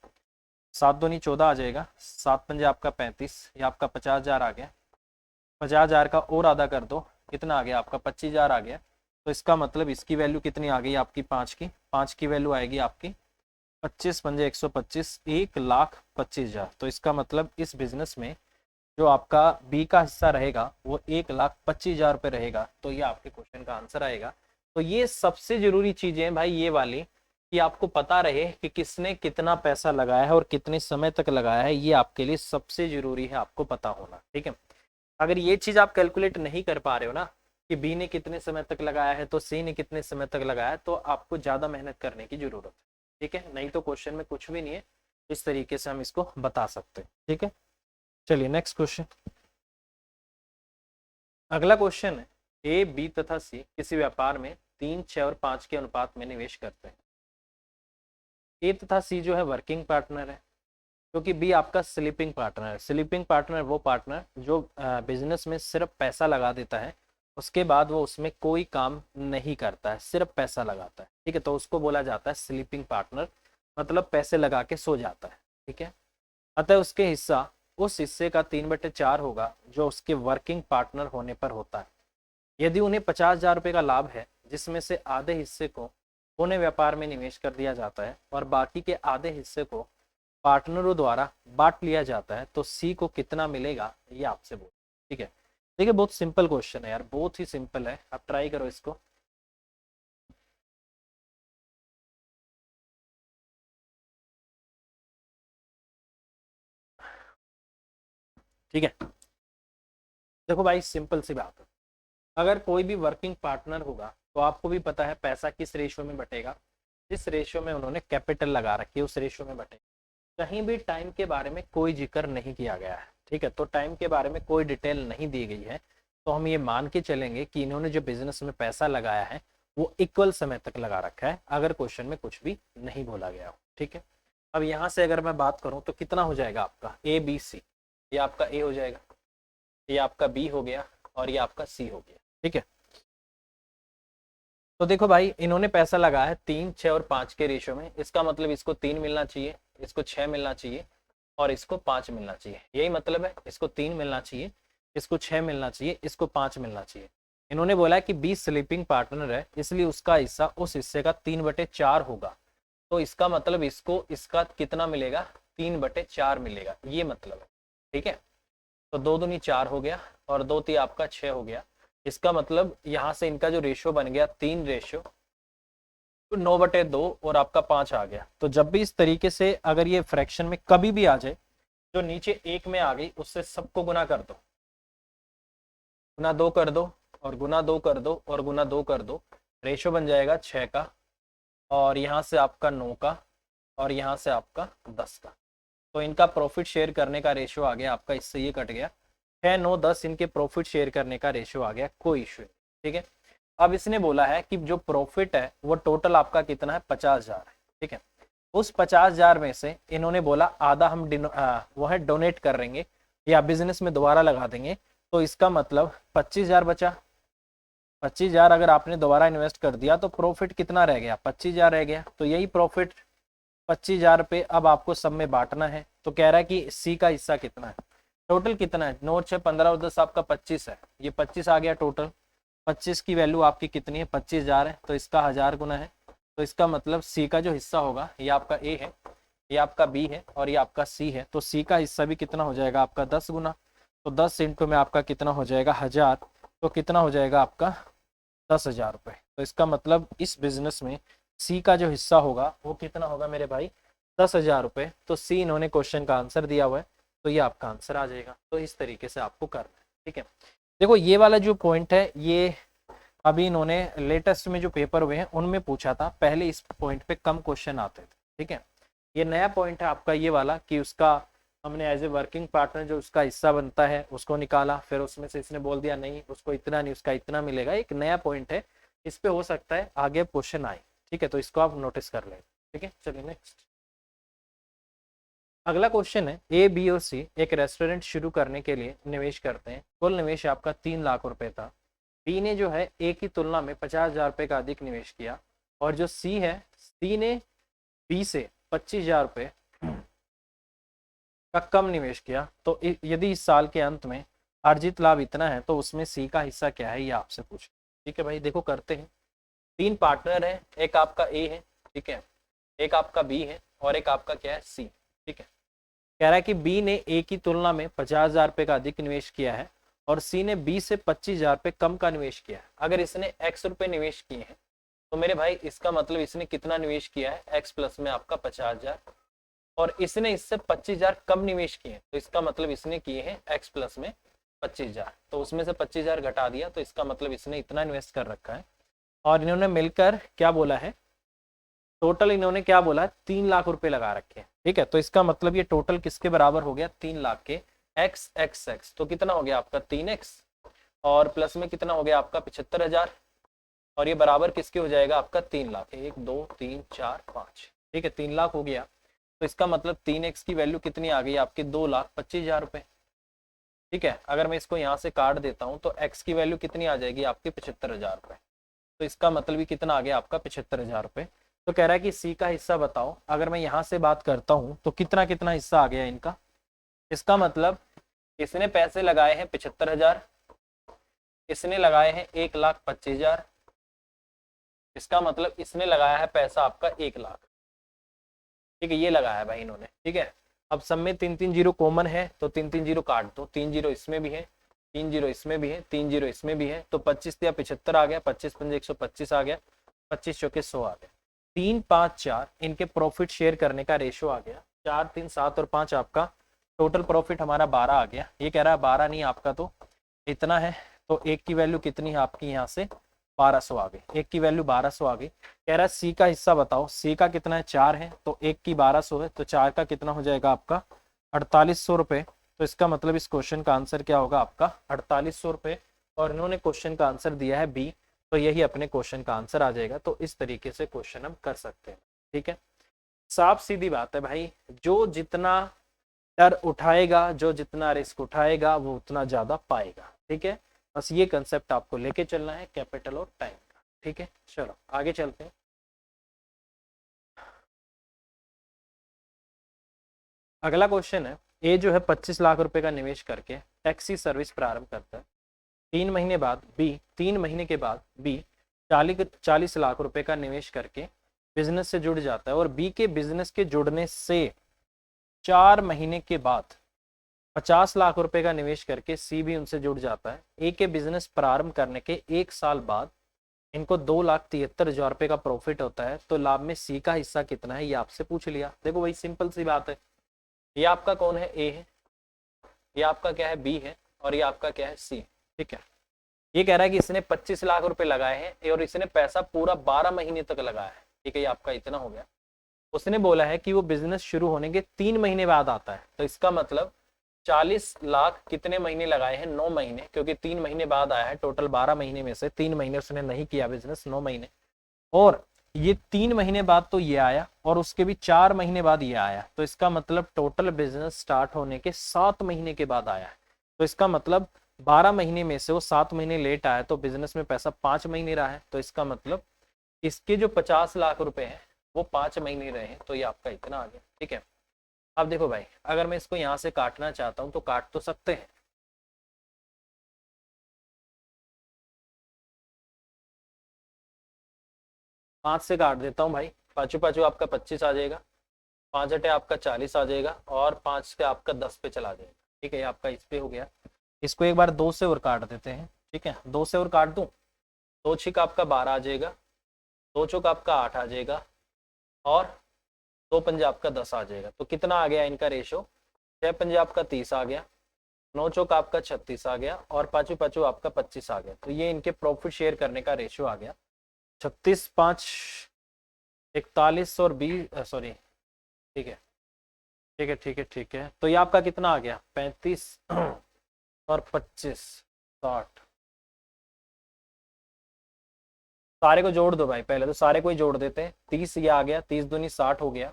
7 दूनी 14 आ जाएगा, 7 पंजे आपका 35, ये आपका 50,000 आ गया। 50,000 का और आधा कर दो, कितना आ गया आपका 25,000 आ गया। तो इसका मतलब इसकी वैल्यू कितनी आ गई आपकी 5 की वैल्यू आएगी आपकी 25 पंजे 125, 1,25,000। तो इसका मतलब इस बिजनेस में जो आपका बी का हिस्सा रहेगा वो 1,25,000 रुपये रहेगा। तो ये आपके क्वेश्चन का आंसर आएगा। तो ये सबसे जरूरी चीजें हैं भाई ये वाली, कि आपको पता रहे कि किसने कितना पैसा लगाया है और कितने समय तक लगाया है, ये आपके लिए सबसे जरूरी है आपको पता होना। ठीक है, अगर ये चीज आप कैलकुलेट नहीं कर पा रहे हो ना कि बी ने कितने समय तक लगाया है तो सी ने कितने समय तक लगाया है, तो आपको ज्यादा मेहनत करने की जरूरत है। ठीक है, नहीं तो क्वेश्चन में कुछ भी नहीं है, इस तरीके से हम इसको बता सकते हैं। ठीक है, चलिए नेक्स्ट क्वेश्चन। अगला क्वेश्चन है, ए बी तथा सी किसी व्यापार में 3 6 और 5 के अनुपात में निवेश करते हैं। ए तथा सी जो है वर्किंग पार्टनर है, क्योंकि बी आपका स्लीपिंग पार्टनर है। स्लीपिंग पार्टनर वो पार्टनर जो बिजनेस में सिर्फ पैसा लगा देता है, उसके बाद वो उसमें कोई काम नहीं करता है, सिर्फ पैसा लगाता है। ठीक है, तो उसको बोला जाता है स्लीपिंग पार्टनर, मतलब पैसे लगा के सो जाता है। ठीक है, अतः उसके हिस्सा उस हिस्से का 3/4 होगा जो उसके वर्किंग पार्टनर होने पर होता है। यदि उन्हें 50,000 रुपये का लाभ है, जिसमें से आधे हिस्से को उन्हें व्यापार में निवेश कर दिया जाता है और बाकी के आधे हिस्से को पार्टनरों द्वारा बांट लिया जाता है, तो सी को कितना मिलेगा, ये आपसे बोल। ठीक है, देखिए बहुत सिंपल क्वेश्चन है यार, बहुत ही सिंपल है, आप ट्राई करो इसको। ठीक है, देखो भाई सिंपल सी बात है, अगर कोई भी वर्किंग पार्टनर होगा तो आपको भी पता है पैसा किस रेशियो में बटेगा, जिस रेशियो में उन्होंने कैपिटल लगा रखी है उस रेशियो में बटेगा। कहीं भी टाइम के बारे में कोई जिक्र नहीं किया गया है। ठीक है, तो टाइम के बारे में कोई डिटेल नहीं दी गई है, तो हम ये मान के चलेंगे कि इन्होंने जो बिजनेस में पैसा लगाया है वो इक्वल समय तक लगा रखा है, अगर क्वेश्चन में कुछ भी नहीं बोला गया हो। ठीक है, अब यहाँ से अगर मैं बात करूँ तो कितना हो जाएगा आपका ए बी सी, ये आपका ए हो जाएगा, ये आपका बी हो गया और ये आपका सी हो गया। ठीक है, तो देखो भाई इन्होंने पैसा लगाया है 3 6 और 5 के रेशियो में, इसका मतलब इसको 3 मिलना चाहिए, इसको 6 मिलना चाहिए और इसको 5 मिलना चाहिए। यही मतलब है, इसको 3 मिलना चाहिए, इसको 6 मिलना चाहिए, इसको 5 मिलना चाहिए। इन्होंने बोला है कि बी स्लीपिंग पार्टनर है, इसलिए उसका हिस्सा उस हिस्से का 3/4 होगा। तो इसका मतलब इसको इसका कितना मिलेगा, 3/4 मिलेगा, ये मतलब है। ठीक है, तो 2 दूनी 4 हो गया और 2 3 आपका 6 हो गया। इसका मतलब यहाँ से इनका जो रेशियो बन गया 3 रेशियो, तो 9/2 और आपका 5 आ गया। तो जब भी इस तरीके से अगर ये फ्रैक्शन में कभी भी आ जाए, जो नीचे 1 में आ गई उससे सबको गुना कर दो, गुना 2 कर दो और गुना 2 कर दो और गुना 2 कर दो, रेशियो बन जाएगा 6 का और यहाँ से आपका 9 का और यहाँ से आपका 10 का। तो इनका प्रॉफिट शेयर करने का रेशियो आ गया आपका, इससे ये कट गया 6 9 10, इनके प्रॉफिट शेयर करने का रेशियो आ गया, कोई इशू नहीं। ठीक है, अब इसने बोला है कि जो प्रॉफिट है वो टोटल आपका कितना है 50,000 है। ठीक है, उस 50,000 में से इन्होंने बोला आधा हम वो है डोनेट कर देंगे या बिजनेस में दोबारा लगा देंगे, तो इसका मतलब 25,000 बचा। 25,000 अगर आपने दोबारा इन्वेस्ट कर दिया तो प्रॉफिट कितना रह गया, 25,000 रह गया। तो यही प्रॉफिट 25,000 रुपये अब आपको सब में बांटना है। तो कह रहा है कि सी का हिस्सा कितना है, टोटल कितना है, 9 6 15 और 10 आपका 25 है, ये 25 आ गया टोटल। 25 की वैल्यू आपकी कितनी है, 25,000 है, तो इसका 1000 गुना है। तो इसका मतलब सी का जो हिस्सा होगा ये आपका ए है, ये आपका बी है और ये आपका सी है। तो सी का हिस्सा भी कितना हो जाएगा आपका 10 गुना, तो 10 इंटू में आपका कितना हो जाएगा 1000, तो कितना हो जाएगा आपका 10,000 रुपये। तो इसका मतलब इस बिजनेस में सी का जो हिस्सा होगा वो कितना होगा मेरे भाई, 10,000 रुपये। तो सी इन्होंने क्वेश्चन का आंसर दिया हुआ है, तो ये आपका आंसर आ जाएगा। तो इस तरीके से आपको करना है। ठीक है, देखो ये वाला जो पॉइंट है ये अभी इन्होंने लेटेस्ट में जो पेपर हुए हैं उनमें पूछा था, पहले इस पॉइंट पे कम क्वेश्चन आते थे। ठीक है, ये नया पॉइंट है आपका ये वाला कि उसका हमने एज ए वर्किंग पार्टनर जो उसका हिस्सा बनता है उसको निकाला, फिर उसमें से इसने बोल दिया नहीं उसको इतना नहीं उसका इतना मिलेगा। एक नया पॉइंट है, इस पे हो सकता है आगे क्वेश्चन आए, ठीक है, तो इसको आप नोटिस कर लें। ठीक है, चलिए नेक्स्ट। अगला क्वेश्चन है, ए बी और सी एक रेस्टोरेंट शुरू करने के लिए निवेश करते हैं। कुल निवेश आपका 3 लाख रुपए था। बी ने जो है ए की तुलना में 50,000 रुपये का अधिक निवेश किया, और जो सी है, सी ने बी से 25,000 रुपये का कम निवेश किया। तो यदि इस साल के अंत में अर्जित लाभ इतना है तो उसमें सी का हिस्सा क्या है, ये आपसे पूछ। ठीक है भाई, देखो करते हैं। 3 पार्टनर है, एक आपका ए है, ठीक है, एक आपका बी है, और एक आपका क्या है, सी। ठीक है, कह रहा है कि बी ने ए की तुलना में 50,000 रुपये का अधिक निवेश किया है, और सी ने बी से 25,000 रुपये कम का निवेश किया है। अगर इसने एक्स रुपये निवेश किए हैं तो मेरे भाई इसका मतलब इसने कितना निवेश किया है, एक्स प्लस में आपका 50,000, और इसने इससे 25,000 कम निवेश किए हैं, तो इसका मतलब इसने किए हैं एक्स प्लस में 25,000, तो उसमें से 25,000 घटा दिया, तो इसका मतलब इसने इतना इन्वेस्ट कर रखा है। और इन्होंने मिलकर क्या बोला है, टोटल इन्होंने क्या बोला है, 3 लाख रुपए लगा रखे हैं। ठीक है, तो इसका मतलब ये टोटल किसके बराबर हो गया, 3 लाख के। एक्स एक्स एक्स तो कितना हो गया आपका 3x, और प्लस में कितना हो गया आपका 75,000, और ये बराबर किसके हो जाएगा आपका 3 लाख। 1 2 3 4 5, ठीक है, 3 लाख हो गया। तो इसका मतलब 3x की वैल्यू कितनी आ गई आपके 2,25,000 रुपए। ठीक है, अगर मैं इसको यहाँ से काट देता हूँ तो x की वैल्यू कितनी आ जाएगी आपके 75,000 रुपए। तो इसका मतलब ही कितना आ गया आपका 75,000 रुपए। तो कह रहा है कि सी का हिस्सा बताओ। अगर मैं यहाँ से बात करता हूँ तो कितना कितना हिस्सा आ गया इनका। इसका मतलब इसने पैसे लगाए हैं 75,000, इसने लगाए हैं 1,25,000, इसका मतलब इसने लगाया है पैसा आपका 1 लाख। ठीक है, ये लगाया है भाई इन्होंने। ठीक है, अब सब में 3 3 जीरो कॉमन है, तो 3 3 जीरो काट दो, 3 जीरो इसमें भी है, 3 जीरो इसमें भी है, 3 जीरो इसमें भी है, तो 25 या 75 आ गया, 25 पंजे 125 आ गया, 25 चौके 100 आ गया। 3 5 4 इनके प्रॉफिट शेयर करने का रेशो आ गया। 4 3 7 और 5 आपका टोटल प्रॉफिट हमारा 12 आ गया। ये कह रहा है 12 नहीं आपका तो इतना है, तो एक की वैल्यू कितनी है आपकी यहाँ से 1200 आ गई, एक की वैल्यू 1200 आ गई। कह रहा है सी का हिस्सा बताओ। सी का कितना है, 4 है, तो एक की 1200 है, तो 4 का कितना हो जाएगा आपका 4800 रुपये। तो इसका मतलब इस क्वेश्चन का आंसर क्या होगा आपका 4800 रुपये। और इन्होंने क्वेश्चन का आंसर दिया है बी, तो यही अपने क्वेश्चन का आंसर आ जाएगा। तो इस तरीके से क्वेश्चन हम कर सकते हैं। ठीक है, साफ सीधी बात है भाई, जो जितना डर उठाएगा, जो जितना रिस्क उठाएगा वो उतना ज्यादा पाएगा। ठीक है, बस ये कंसेप्ट आपको लेके चलना है कैपिटल और टाइम का। ठीक है, चलो आगे चलते हैं। अगला क्वेश्चन है, ए जो है 25 लाख रुपए का निवेश करके टैक्सी सर्विस प्रारंभ करता है। 3 महीने बाद बी 3 महीने के बाद बी 40 लाख रुपए का निवेश करके बिजनेस से जुड़ जाता है, और बी के बिजनेस के जुड़ने से 4 महीने के बाद 50 लाख रुपए का निवेश करके सी भी उनसे जुड़ जाता है। ए के बिजनेस प्रारंभ करने के 1 साल बाद इनको 2,73,000 रुपए का प्रॉफिट होता है। तो लाभ में सी का हिस्सा कितना है, ये आपसे पूछ लिया। देखो भाई सिंपल सी बात है, ये आपका कौन है, ए है, ये आपका क्या है, बी है, और ये आपका क्या है, सी। ठीक है, ये कह रहा है कि इसने 25 लाख रुपए लगाए हैं और इसने पैसा पूरा 12 महीने तक लगाया है। ठीक है, ये आपका इतना हो गया। उसने बोला है कि वो बिजनेस शुरू होने के 3 महीने बाद आता है, तो इसका मतलब 40 लाख कितने महीने लगाए हैं, 9 महीने, क्योंकि 3 महीने बाद आया है। टोटल 12 महीने में से 3 महीने उसने नहीं किया बिजनेस, 9 महीने। और ये 3 महीने बाद तो ये आया, और उसके भी 4 महीने बाद ये आया, तो इसका मतलब टोटल बिजनेस स्टार्ट होने के 7 महीने के बाद आया है। तो इसका मतलब 12 महीने में से वो 7 महीने लेट आया, तो बिजनेस में पैसा 5 महीने रहा है। तो इसका मतलब इसके जो 50 लाख रुपए हैं वो 5 महीने रहे हैं, तो ये आपका इतना आ गया। ठीक है, अब देखो भाई, अगर मैं इसको यहाँ से काटना चाहता हूँ तो काट तो सकते हैं। पाँच से काट देता हूँ भाई, पाँचों पाँचों आपका 25 आ जाएगा, 5 अटे आपका 40 आ जाएगा, और 5 से आपका 10 पे चला जाएगा। ठीक है, ये आपका इस पे हो गया। इसको एक बार 2 से और काट देते हैं। ठीक है, 2 से और काट दूं, 2 छिक आपका 12 आ जाएगा, 2 चौक आपका 8 आ जाएगा, और 2 पंजे आपका 10 आ जाएगा। तो कितना आ गया इनका रेशो, 6 पंजे आपका 30 आ गया, 9 चौक आपका 36 आ गया, और पाँचों पाँचों आपका 25 आ गया। तो ये इनके प्रॉफिट शेयर करने का रेशो आ गया 36 5 41 और 20, सॉरी, ठीक है, ठीक है ठीक है ठीक है, तो ये आपका कितना आ गया 35 और 25 60। सारे को जोड़ दो भाई, पहले तो सारे को ही जोड़ देते हैं। 30 ये आ गया, 30 दूनी 60 हो गया।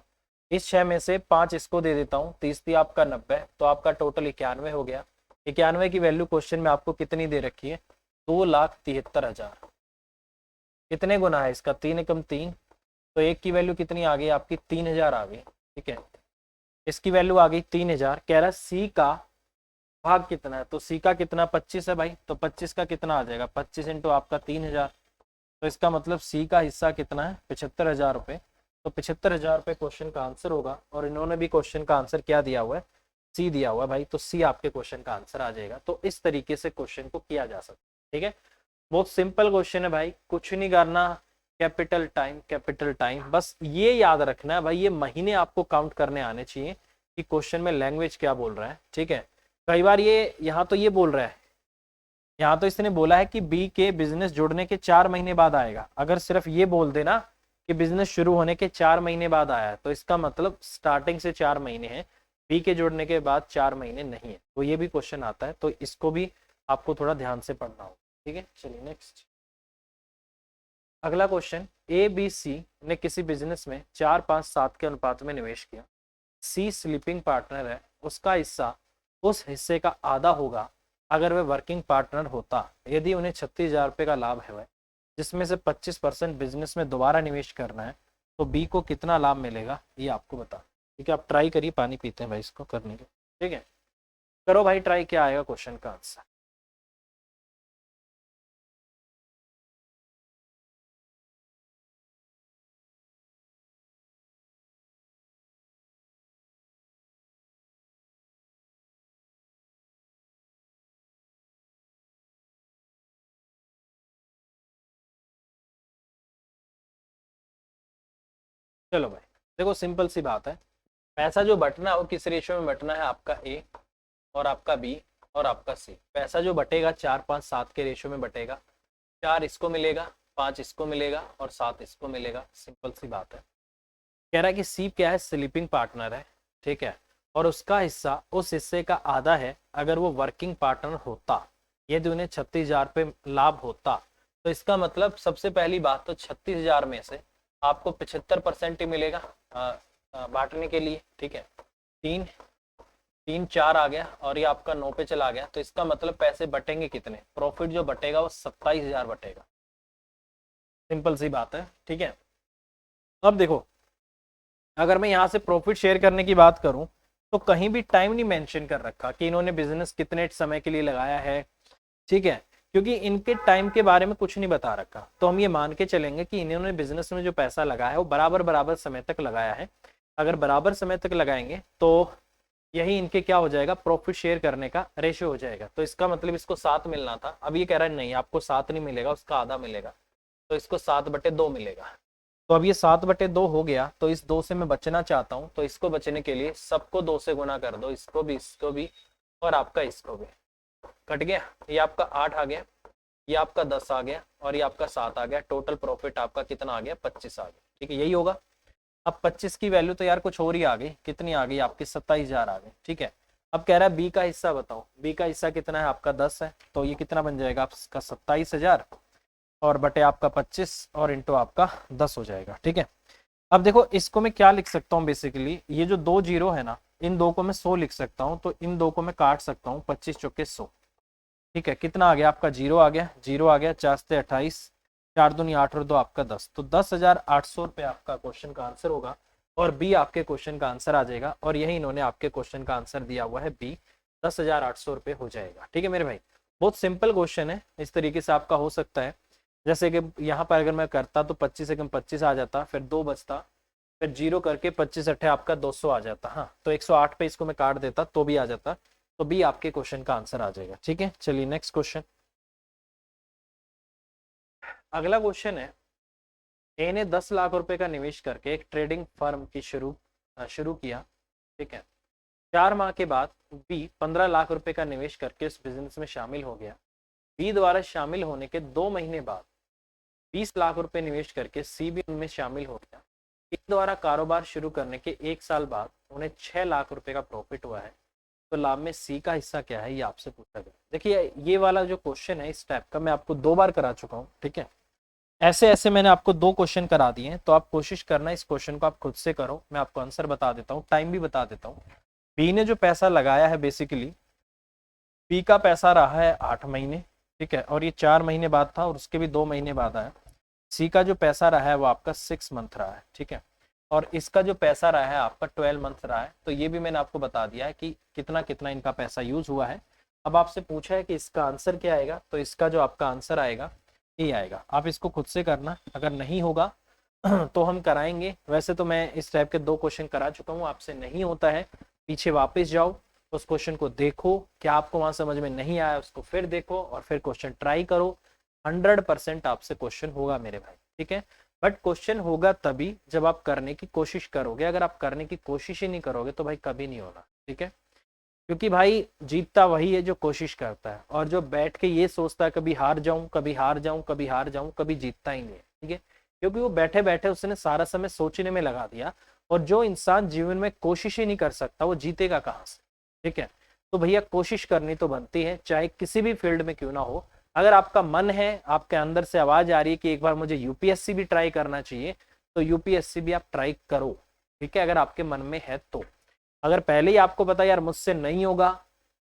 इस 6 में से 5 इसको दे देता हूँ, 30 थी आपका 90, तो आपका टोटल 91 हो गया। 91 की वैल्यू क्वेश्चन में आपको कितनी दे रखी है, 2,73,000। कितने गुना है इसका, 3 एकम 3, तो एक की वैल्यू कितनी आ गई आपकी, 3,000 आ गई। ठीक है, इसकी वैल्यू आ गई 3,000। कह रहा है सी का भाग कितना है, तो सी का कितना 25 है भाई, तो 25 का कितना आ जाएगा, 25 इंटू आपका 3,000। तो इसका मतलब सी का हिस्सा कितना है, 75,000 रुपये। तो 75,000 रुपये क्वेश्चन का आंसर होगा। और इन्होंने भी क्वेश्चन का आंसर क्या दिया हुआ है, सी दिया हुआ है भाई, तो सी आपके क्वेश्चन का आंसर आ जाएगा। तो इस तरीके से क्वेश्चन को किया जा सकता है। ठीक है, बहुत सिंपल क्वेश्चन है भाई, कुछ नहीं करना, कैपिटल टाइम कैपिटल टाइम, बस ये याद रखना है भाई, ये महीने आपको काउंट करने आने चाहिए कि क्वेश्चन में लैंग्वेज क्या बोल रहा है। ठीक है, कई बार ये यहाँ तो ये बोल रहा है, यहाँ तो इसने बोला है कि बी के बिजनेस जुड़ने के 4 महीने बाद आएगा। अगर सिर्फ ये बोल देना कि बिजनेस शुरू होने के 4 महीने बाद आया है, तो इसका मतलब स्टार्टिंग से 4 महीने हैं, बी के जुड़ने के बाद 4 महीने नहीं है। तो ये भी क्वेश्चन आता है, तो इसको भी आपको थोड़ा ध्यान से पढ़ना होगा। ठीक है, चलिए नेक्स्ट। अगला क्वेश्चन, ए बी सी ने किसी बिजनेस में 4 5 7 के अनुपात में निवेश किया। सी स्लीपिंग पार्टनर है, उसका हिस्सा उस हिस्से का आधा होगा अगर वह वर्किंग पार्टनर होता। यदि उन्हें 36,000 रुपये का लाभ है, जिसमें से 25% बिजनेस में दोबारा निवेश करना है, तो बी को कितना लाभ मिलेगा, ये आपको बता। ठीक है, आप ट्राई करिए, पानी पीते हैं भाई इसको करने के। ठीक है, करो भाई ट्राई, क्या आएगा क्वेश्चन का आंसर। चलो भाई, देखो सिंपल सी बात है, पैसा जो बटना है वो किस रेशियो में बटना है, आपका ए और आपका बी और आपका सी। पैसा जो बटेगा 4 5 7 के रेशियो में बटेगा। 4 इसको मिलेगा, 5 इसको मिलेगा और 7 इसको मिलेगा। सिंपल सी बात है। कह रहा है कि सी क्या है, स्लीपिंग पार्टनर है। ठीक है, और उसका हिस्सा उस हिस्से का आधा है अगर वो वर्किंग पार्टनर होता। यदि उन्हें 36,000 रुपये लाभ होता, तो इसका मतलब सबसे पहली बात तो 36,000 में से आपको 75% ही मिलेगा बांटने के लिए। ठीक है, 3 3 4 आ गया और ये आपका 9 पे चला गया, तो इसका मतलब पैसे बटेंगे कितने, प्रॉफिट जो बटेगा वो 27,000 बटेगा। सिंपल सी बात है। ठीक है, अब देखो, अगर मैं यहाँ से प्रॉफिट शेयर करने की बात करूं, तो कहीं भी टाइम नहीं मेंशन कर रखा कि इन्होंने बिजनेस कितने समय के लिए लगाया है। ठीक है, क्योंकि इनके टाइम के बारे में कुछ नहीं बता रखा, तो हम ये मान के चलेंगे कि इन्होंने बिजनेस में जो पैसा लगाया है वो बराबर बराबर समय तक लगाया है। अगर बराबर समय तक लगाएंगे तो यही इनके क्या हो जाएगा, प्रॉफिट शेयर करने का रेशियो हो जाएगा। तो इसका मतलब इसको 7 मिलना था, अब ये कह रहा है नहीं आपको 7 नहीं मिलेगा, उसका आधा मिलेगा, तो इसको 7/2 मिलेगा। तो अब ये 7/2 हो गया, तो इस 2 से मैं बचना चाहता हूँ, तो इसको बचने के लिए सबको 2 से गुना कर दो, इसको भी और आपका इसको भी। कट गया, ये आपका 8 आ गया, ये आपका 10 आ गया और ये आपका 7 आ गया। टोटल प्रॉफिट आपका कितना आ गया, 25 आ गया। ठीक है, यही होगा। अब 25 की वैल्यू तो यार कुछ और ही आ गई, कितनी आ गई आपकी, 27,000 आ गई। ठीक है, अब कह रहा है बी का हिस्सा बताओ, बी का हिस्सा कितना है, आपका 10 है, तो ये कितना बन जाएगा आपका 27,000 और बटे आपका 25 और इंटू आपका 10 हो जाएगा। ठीक है, अब देखो इसको मैं क्या लिख सकता हूँ, बेसिकली ये जो 2 जीरो है ना, इन 2 को मैं 100 लिख सकता हूँ, तो इन 2 को मैं काट सकता हूँ, 25 चौके 100। ठीक है, कितना आ गया आपका, जीरो आ गया, जीरो आ गया, 4 से 28, 4 दूनी 8 और 2 आपका 10, तो 10,800 रुपये आपका क्वेश्चन का आंसर होगा। और बी आपके क्वेश्चन का आंसर आ जाएगा, और यही इन्होंने आपके क्वेश्चन का आंसर दिया हुआ है बी, 10,800 रुपये हो जाएगा। ठीक है मेरे भाई, बहुत सिंपल क्वेश्चन है, इस तरीके से आपका हो सकता है। जैसे कि यहाँ पर अगर मैं करता तो 25 से कम 25 आ जाता, फिर 2 बचता, फिर जीरो करके 25 अट्ठे आपका 200 आ जाता। हाँ, तो 108 पे इसको मैं काट देता तो भी आ जाता, तो बी आपके क्वेश्चन का आंसर आ जाएगा। ठीक है, चलिए नेक्स्ट क्वेश्चन। अगला क्वेश्चन है, ए ने 10 लाख रुपए का निवेश करके एक ट्रेडिंग फर्म की शुरू किया। ठीक है, 4 माह के बाद बी 15 लाख रुपए का निवेश करके इस बिजनेस में शामिल हो गया। बी द्वारा शामिल होने के 2 महीने बाद 20 लाख रुपए निवेश करके सी भी उनमें शामिल हो गया। ए द्वारा कारोबार शुरू करने के 1 साल बाद उन्हें 6 लाख रुपए का प्रॉफिट हुआ है, तो लाभ में सी का हिस्सा क्या है, ये आपसे पूछा गया। देखिए ये वाला जो क्वेश्चन है इस टाइप का मैं आपको 2 बार करा चुका हूँ, ठीक है। ऐसे ऐसे मैंने आपको 2 क्वेश्चन करा दिए हैं, तो आप कोशिश करना इस क्वेश्चन को आप खुद से करो। मैं आपको आंसर बता देता हूँ, टाइम भी बता देता हूँ। बी ने जो पैसा लगाया है, बेसिकली बी का पैसा रहा है 8 महीने, ठीक है, और ये 4 महीने बाद था और उसके भी 2 महीने बाद आया। सी का जो पैसा रहा है वो आपका 6 मंथ रहा है, ठीक है, और इसका जो पैसा रहा है आपका 12 मंथ रहा है। तो ये भी मैंने आपको बता दिया है कि कितना कितना इनका पैसा यूज हुआ है। अब आपसे पूछा है कि इसका आंसर क्या आएगा, तो इसका जो आपका आंसर आएगा ये आएगा। आप इसको खुद से करना, अगर नहीं होगा तो हम कराएंगे। वैसे तो मैं इस टाइप के 2 क्वेश्चन करा चुका हूँ, आपसे नहीं होता है पीछे वापस जाओ, उस क्वेश्चन को देखो, क्या आपको वहां समझ में नहीं आया उसको फिर देखो और फिर क्वेश्चन ट्राई करो। 100% आपसे क्वेश्चन होगा मेरे भाई, ठीक है। बट क्वेश्चन होगा तभी जब आप करने की कोशिश करोगे। अगर आप करने की कोशिश ही नहीं करोगे तो भाई कभी नहीं होना, ठीक है। क्योंकि भाई जीतता वही है जो कोशिश करता है, और जो बैठ के ये सोचता है कभी हार जाऊं कभी हार जाऊं कभी हार जाऊं, कभी जीतता ही नहीं है, ठीक है। क्योंकि वो बैठे बैठे उसने सारा समय सोचने में लगा दिया, और जो इंसान जीवन में कोशिश ही नहीं कर सकता वो जीतेगा कहाँ से, ठीक है। तो भैया कोशिश करनी तो बनती है, चाहे किसी भी फील्ड में क्यों ना हो। अगर आपका मन है, आपके अंदर से आवाज आ रही है कि एक बार मुझे यूपीएससी भी ट्राई करना चाहिए, तो यूपीएससी भी आप ट्राई करो, ठीक है, अगर आपके मन में है तो। अगर पहले ही आपको पता यार मुझसे नहीं होगा,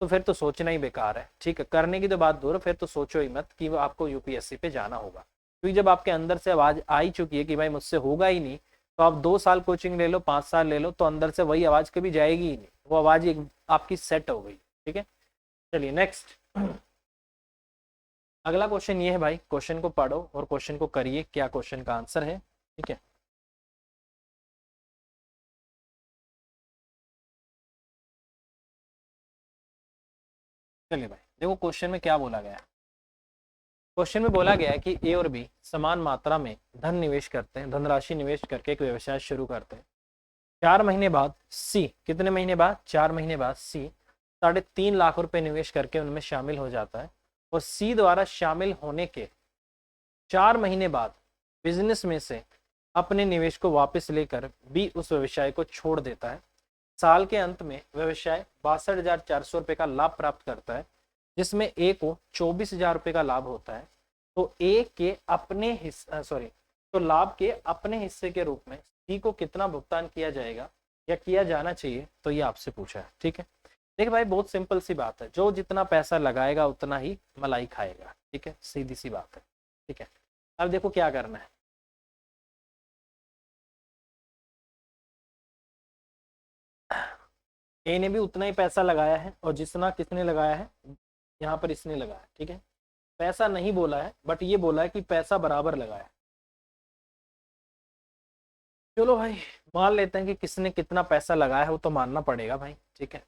तो फिर तो सोचना ही बेकार है, ठीक है। करने की तो बात दूर, फिर तो सोचो ही मत कि आपको यूपीएससी पे जाना होगा। क्योंकि जब आपके अंदर से आवाज आ ही चुकी है कि भाई मुझसे होगा ही नहीं, तो आप 2 साल कोचिंग ले लो, 5 साल ले लो, तो अंदर से वही आवाज कभी जाएगी ही नहीं, वो आवाज आपकी सेट हो गई, ठीक है। चलिए नेक्स्ट। अगला क्वेश्चन ये है भाई, क्वेश्चन को पढ़ो और क्वेश्चन को करिए, क्या क्वेश्चन का आंसर है, ठीक है। चलिए भाई देखो क्वेश्चन में क्या बोला गया है। क्वेश्चन में बोला गया है कि ए और बी समान मात्रा में धन निवेश करते हैं, धनराशि निवेश करके एक व्यवसाय शुरू करते हैं। 4 महीने बाद सी, कितने महीने बाद, 4 महीने बाद सी 3.5 लाख रुपए निवेश करके उनमें शामिल हो जाता है, और सी द्वारा शामिल होने के 4 महीने बाद बिजनेस में से अपने निवेश को वापस लेकर बी उस व्यवसाय को छोड़ देता है। साल के अंत में व्यवसाय 62,400 रुपए का लाभ प्राप्त करता है, जिसमें ए को 24,000 रुपए का लाभ होता है। तो ए के अपने हिस्से तो लाभ के अपने हिस्से के रूप में सी को कितना भुगतान किया जाएगा या किया जाना चाहिए, तो ये आपसे पूछा है, ठीक है। देखिए भाई बहुत सिंपल सी बात है, जो जितना पैसा लगाएगा उतना ही मलाई खाएगा, ठीक है, सीधी सी बात है, ठीक है। अब देखो क्या करना है। ए ने भी उतना ही पैसा लगाया है, और जितना किसने लगाया है, यहाँ पर इसने लगाया, ठीक है। पैसा नहीं बोला है, बट ये बोला है कि पैसा बराबर लगाया। चलो भाई मान लेते हैं कि किसने कितना पैसा लगाया है, वो तो मानना पड़ेगा भाई, ठीक है,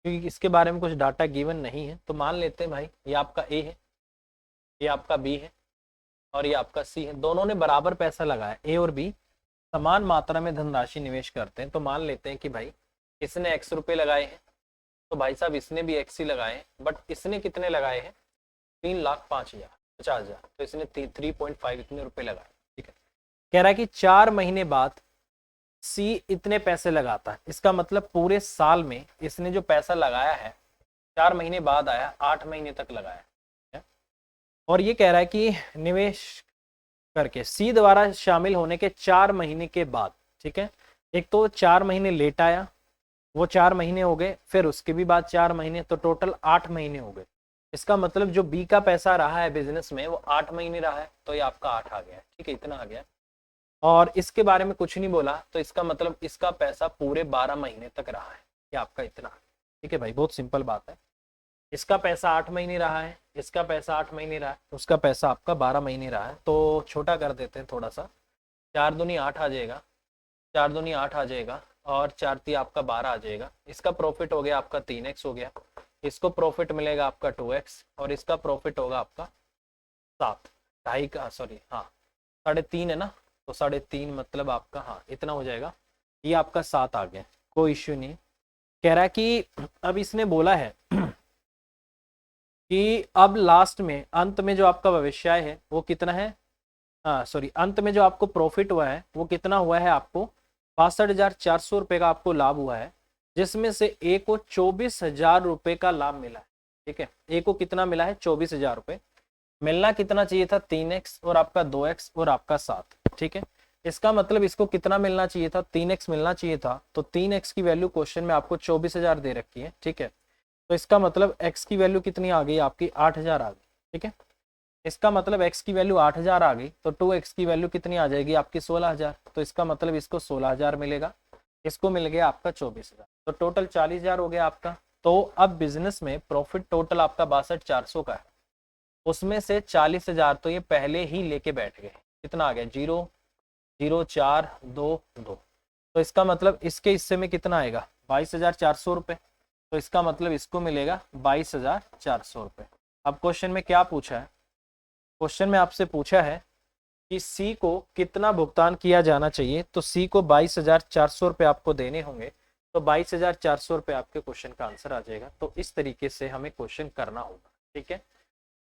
क्योंकि इसके बारे में कुछ डाटा गिवन नहीं है। तो मान लेते हैं भाई ये आपका ए है, ये आपका बी है, और ये आपका सी है। दोनों ने बराबर पैसा लगाया, ए और बी समान मात्रा में धनराशि निवेश करते हैं। तो मान लेते हैं कि भाई इसने एक्स रुपए लगाए हैं, तो भाई साहब इसने भी एक्स ही लगाए हैं, बट इसने कितने लगाए हैं, 3,05,000 तो इसने 3.5 इतने रुपए लगाए, ठीक है। कह रहा है कि 4 महीने बाद सी इतने पैसे लगाता है, इसका मतलब पूरे साल में इसने जो पैसा लगाया है 4 महीने बाद आया, 8 महीने तक लगाया है। और ये कह रहा है कि निवेश करके सी द्वारा शामिल होने के 4 महीने के बाद, ठीक है, एक तो 4 महीने लेट आया, वो 4 महीने हो गए, फिर उसके भी बाद 4 महीने, तो टोटल 8 महीने हो गए। इसका मतलब जो बी का पैसा रहा है बिजनेस में वो 8 महीने रहा है, तो ये आपका 8 आ गया है, ठीक है, इतना आ गया। और इसके बारे में कुछ नहीं बोला, तो इसका मतलब इसका पैसा पूरे 12 महीने तक रहा है, ये आपका इतना, ठीक है भाई, बहुत सिंपल बात है। इसका पैसा 8 महीने रहा है, इसका पैसा 8 महीने रहा है, उसका पैसा आपका 12 महीने रहा है। तो छोटा कर देते हैं थोड़ा सा, 4 दूनी 8 आ जाएगा, 4 दूनी 8 आ जाएगा, और 4 × 3 आपका 12 आ जाएगा। इसका प्रॉफिट हो गया आपका 3x हो गया, इसको प्रॉफिट मिलेगा आपका 2x, और इसका प्रॉफिट होगा आपका 7, ढाई का सॉरी हाँ 3.5 है ना, तो 3.5 मतलब आपका हाँ इतना हो जाएगा, ये आपका 7 आ गया, कोई इश्यू नहीं। कह रहा है कि अब इसने बोला है कि अब लास्ट में अंत में जो आपका व्यवसाय है वो कितना है, हाँ सॉरी, अंत में जो आपको प्रॉफिट हुआ है वो कितना हुआ है, आपको 62,400 रुपये का आपको लाभ हुआ है, जिसमें से ए को 24,000 रुपये का लाभ मिला है। ठीक है, ए को कितना मिला है, 24,000 रुपये। मिलना कितना चाहिए था, 3x और आपका 2x और आपका 7। ठीक है, इसका मतलब इसको कितना मिलना चाहिए था, 3x मिलना चाहिए था। तो 3x की वैल्यू क्वेश्चन में आपको 24,000 दे रखी है। ठीक है, तो इसका मतलब x की वैल्यू कितनी आ गई आपकी, 8,000 आ गई। ठीक है, इसका मतलब x की वैल्यू 8,000 आ गई, तो 2x की वैल्यू कितनी आ जाएगी आपकी, 16,000। तो इसका मतलब इसको 16,000 मिलेगा, इसको मिल गया आपका 24,000, तो टोटल 40,000 हो गया आपका। तो अब बिजनेस में प्रॉफिट टोटल आपका 62,400 का है, उसमें से 40,000 तो ये पहले ही लेके बैठ गए। कितना आ गया, 0,0,4,2,2। तो इसका मतलब इसके हिस्से में कितना आएगा, 22,400 रुपये। तो इसका मतलब इसको मिलेगा 22,400 रुपये। अब क्वेश्चन में क्या पूछा है, क्वेश्चन में आपसे पूछा है कि सी को कितना भुगतान किया जाना चाहिए। तो सी को 22,400 रुपये आपको देने होंगे, तो 22,400 रुपये आपके क्वेश्चन का आंसर आ जाएगा। तो इस तरीके से हमें क्वेश्चन करना होगा। ठीक है,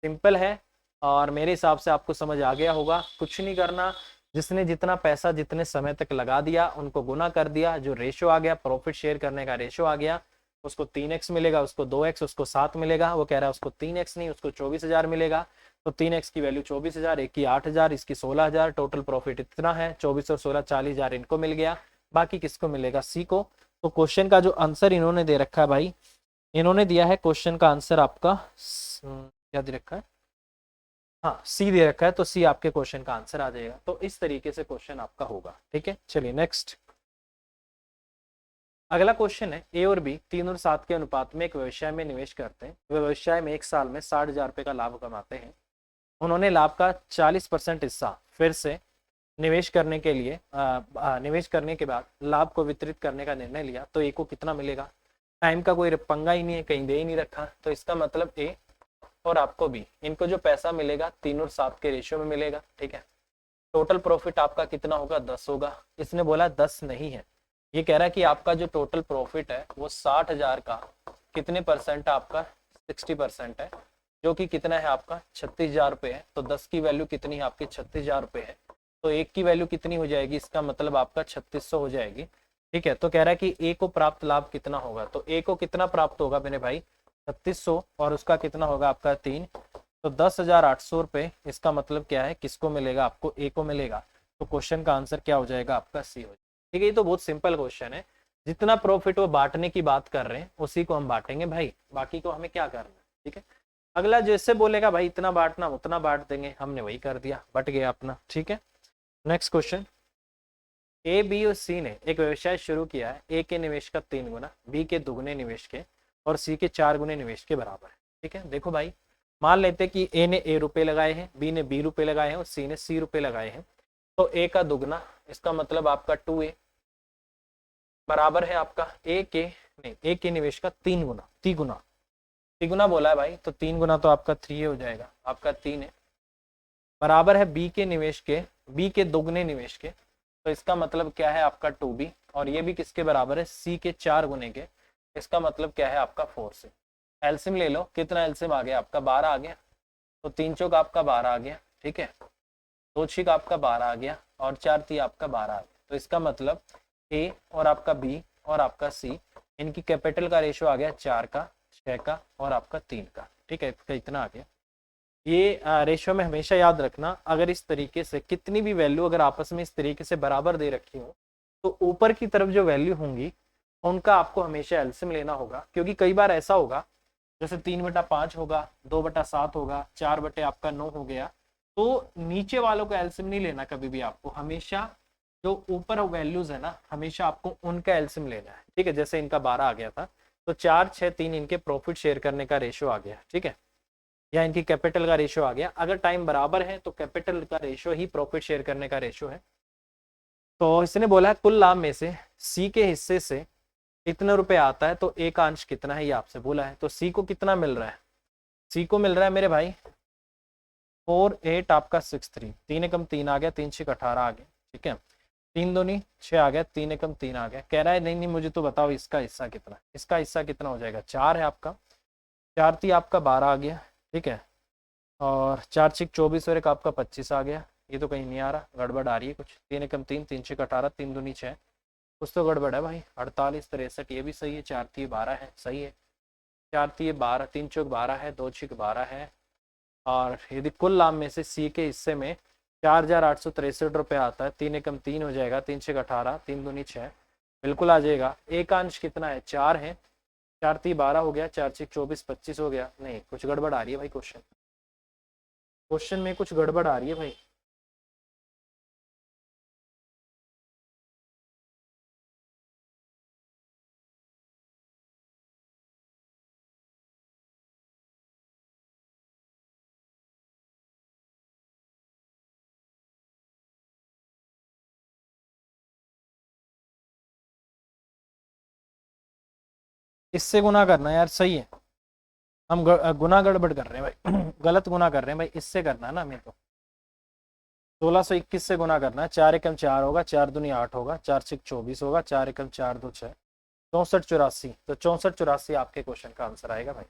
सिंपल है और मेरे हिसाब से आपको समझ आ गया होगा। कुछ नहीं करना, जिसने जितना पैसा जितने समय तक लगा दिया उनको गुना कर दिया, जो रेशो आ गया, प्रॉफिट शेयर करने का रेशो आ गया, उसको 3x मिलेगा, उसको 2x, उसको 7 मिलेगा। वो कह रहा है उसको 3x नहीं, उसको 24,000 मिलेगा। तो 3x की वैल्यू 24,000, एक की 8,000, इसकी 16,000, टोटल प्रॉफिट इतना है, 24 और 16 40,000 इनको मिल गया। बाकी किसको मिलेगा, सी को। तो क्वेश्चन का जो आंसर इन्होंने दे रखा है भाई, इन्होंने दिया है क्वेश्चन का आंसर आपका क्या दे रखा है, हाँ सी दे रखा है, तो सी आपके क्वेश्चन का आंसर आ जाएगा। तो इस तरीके से क्वेश्चन आपका होगा। ठीक है, चलिए नेक्स्ट। अगला क्वेश्चन है, ए और बी 3 और 7 के अनुपात में एक व्यवसाय में निवेश करते हैं। व्यवसाय में एक साल में 60,000 रुपये का लाभ कमाते हैं। उन्होंने लाभ का 40% हिस्सा फिर से निवेश करने के लिए निवेश करने के बाद लाभ को वितरित करने का निर्णय लिया। तो ए को कितना मिलेगा, टाइम का कोई पंगा ही नहीं है, कहीं दे ही नहीं रखा। तो इसका मतलब ए और आपको भी, इनको जो पैसा मिलेगा 3 और 7 के रेशियो में मिलेगा। ठीक है, टोटल प्रॉफिट आपका कितना होगा, 10 होगा। इसने बोला 10 नहीं है, ये कह रहा है कि आपका जो टोटल प्रॉफिट है वो 60,000 का कितने परसेंट आपका, 60% है, जो कि कितना है आपका 36,000 रुपये है। तो 10 की वैल्यू कितनी है आपकी, 36,000 रुपये है। तो एक की वैल्यू कितनी हो जाएगी, इसका मतलब आपका 3600 हो जाएगी। ठीक है, तो कह रहा है कि ए को प्राप्त लाभ कितना होगा। तो ए को कितना प्राप्त होगा मेरे भाई, 3600, और उसका कितना होगा आपका 3, तो 10,800 रुपये। इसका मतलब क्या है, किसको मिलेगा, आपको ए को मिलेगा। तो क्वेश्चन का आंसर क्या हो जाएगा आपका, सी हो जाएगा। ठीक है, ये तो बहुत सिंपल क्वेश्चन है। जितना प्रॉफिट वो बांटने की बात कर रहे हैं उसी को हम बांटेंगे भाई, बाकी को हमें क्या करना है। ठीक है, अगला जैसे बोलेगा भाई इतना बांटना उतना बांट देंगे, हमने वही कर दिया, बट गया अपना। ठीक है, नेक्स्ट क्वेश्चन। ए बी और सी ने एक व्यवसाय शुरू किया है। ए के निवेश का 3 गुना, बी के दुगने निवेश के और सी के 4 गुने निवेश के बराबर है। ठीक है, देखो भाई, मान लेते कि ए ने ए रुपए लगाए हैं, बी ने बी रुपए लगाए हैं और सी ने सी रुपए लगाए हैं। तो ए का दुगना, इसका मतलब आपका 2a बराबर है आपका ए के, नहीं, ए के निवेश का 3 गुना, तिगुना बोला है भाई, तो 3 गुना तो आपका 3 हो जाएगा, आपका 3 है, बराबर है बी के निवेश के, बी के दोगुने निवेश के। तो इसका मतलब क्या है आपका 2b, और ये भी किसके बराबर है, सी के 4 गुने के। इसका मतलब क्या है आपका 4 से। एलसीएम ले लो, कितना एलसीएम आ गया आपका, 12 आ गया। तो 3 चौक आपका 12 आ गया। ठीक है, 2 छिक आपका 12 आ गया और 4 ती आपका 12 आ गया। तो इसका मतलब ए और आपका बी और आपका सी, इनकी कैपिटल का रेशियो आ गया 4 का, 6 का और आपका 3 का। ठीक है, इसका इतना आ गया। ये रेशियो में हमेशा याद रखना, अगर इस तरीके से कितनी भी वैल्यू अगर आपस में इस तरीके से बराबर दे रखी हो, तो ऊपर की तरफ जो वैल्यू होंगी उनका आपको हमेशा एलसीएम लेना होगा। क्योंकि कई बार ऐसा होगा, जैसे 3/5 होगा, 2/7 होगा, 4 बटे आपका 9 हो गया, तो नीचे वालों का एलसीएम नहीं लेना कभी भी आपको, हमेशा जो ऊपर वैल्यूज है ना, हमेशा आपको उनका एलसीएम लेना है। ठीक है, जैसे इनका 12 आ गया था, तो 4, 6, 3 इनके प्रॉफिट शेयर करने का रेशियो आ गया। ठीक है, या इनकी कैपिटल का रेशियो आ गया। अगर टाइम बराबर है तो कैपिटल का रेशियो ही प्रॉफिट शेयर करने का रेशियो है। तो इसने बोला है कुल लाभ में से सी के हिस्से से इतने रुपए आता है, तो ए का अंश कितना है ये आपसे बोला है। तो सी को कितना मिल रहा है, सी को मिल रहा है मेरे भाई 4, 8 आपका 6, 3, 3 एकम 3 आ गया, 3 6 18 आ गया। ठीक है, 3 दूनी 6 आ गया, 3 एकम 3 आ गया। कह रहा है नहीं नहीं मुझे तो बताओ इसका हिस्सा कितना है। इसका हिस्सा कितना हो जाएगा, 4 है आपका, 4 ती आपका 12 आ गया। ठीक है, और 4 6 24 और एक आपका 25 आ गया। ये तो कहीं नहीं आ रहा, गड़बड़ आ रही है कुछ। 3 एकम 3, 3 छक 18, 3 दूनी 6, कुछ तो गड़बड़ है भाई। 48 63 ये भी सही है, 4 3 12 है, सही है। 4 3 12, 3 चौक 12 है, 2 छक 12 है। और यदि कुल लाभ में से सी के हिस्से में 4863 रुपये आता है, 3 एकम 3 हो जाएगा, 3 छक 18, 3 दूनी 6, बिल्कुल आ जाएगा। एकांश कितना है, 4 है। 4 3 12 हो गया, 4 6 24 25 हो गया। नहीं, कुछ गड़बड़ आ रही है भाई, क्वेश्चन में कुछ गड़बड़ आ रही है भाई। इससे गुना करना यार, सही है। हम गुना गड़बड़ कर रहे हैं भाई गलत गुना कर रहे हैं भाई, इससे करना है ना हमें। तो 1621 से गुना करना है। 4 एकम 4 होगा, 4 दूनी 8 होगा, 4 6 24 होगा, 4 एकम 4 2 6, 64 84। तो 64 84 आपके क्वेश्चन का आंसर आएगा भाई।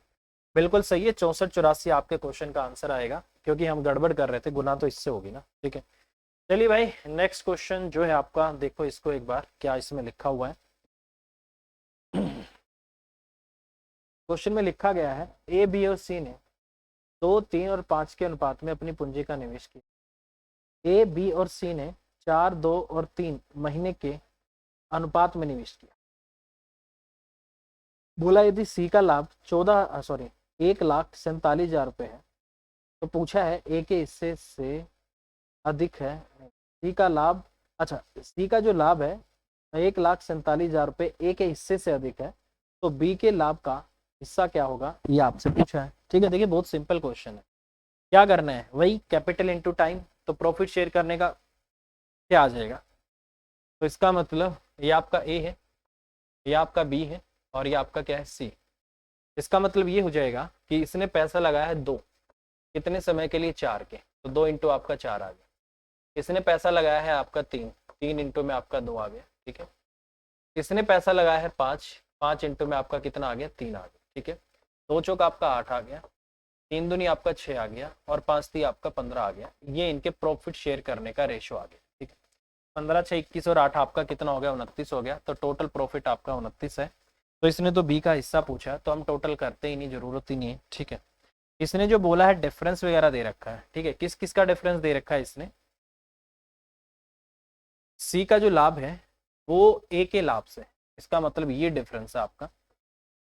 बिल्कुल सही है, 64 84 आपके क्वेश्चन का आंसर आएगा, क्योंकि हम गड़बड़ कर रहे थे, गुना तो इससे होगी ना। ठीक है, चलिए भाई नेक्स्ट क्वेश्चन जो है आपका, देखो इसको एक बार क्या इसमें लिखा हुआ है। क्वेश्चन में लिखा गया है ए बी और सी ने 2 3 और 5 के अनुपात में अपनी पूंजी का निवेश किया। ए बी और सी ने 4 2 और 3 महीने के अनुपात में निवेश किया। बोला यदि सी का लाभ 1,47,हजार रुपये है, तो पूछा है ए के हिस्से से अधिक है। सी का लाभ, अच्छा सी का जो लाभ है 1,47,000 रुपये ए के हिस्से से अधिक है, तो बी के लाभ का हिस्सा क्या होगा, ये आपसे पूछा है। ठीक है, देखिए बहुत सिंपल क्वेश्चन है। क्या करना है, वही कैपिटल इनटू टाइम। तो प्रॉफिट शेयर करने का क्या आ जाएगा, तो इसका मतलब ये आपका ए है, ये आपका बी है, और ये आपका क्या है, सी। इसका मतलब ये हो जाएगा कि इसने पैसा लगाया है 2, कितने समय के लिए, 4 के, तो 2 इंटू आपका 4 आ गया। इसने पैसा लगाया है आपका 3, 3 इंटू में आपका 2 आ गया। ठीक है, इसने पैसा लगाया है 5, 5 इंटू में आपका कितना आ गया, 3 आ गया। ठीक है, 2 चौक आपका 8 आ गया, 3 दूनी आपका 6 आ गया, और 5 3 आपका 15 आ गया। ये इनके प्रॉफिट शेयर करने का रेशो आ गया। ठीक है, 15 6 21 और 8 आपका कितना हो गया, 29 हो गया। तो टोटल प्रॉफिट आपका 29 है। तो इसने तो बी का हिस्सा पूछा, तो हम टोटल करते ही नहीं, जरूरत ही नहीं है। ठीक है, इसने जो बोला है डिफरेंस वगैरह दे रखा है। ठीक है, किस किस का डिफरेंस दे रखा है इसने, सी का जो लाभ है वो ए के लाभ से, इसका मतलब ये डिफरेंस है आपका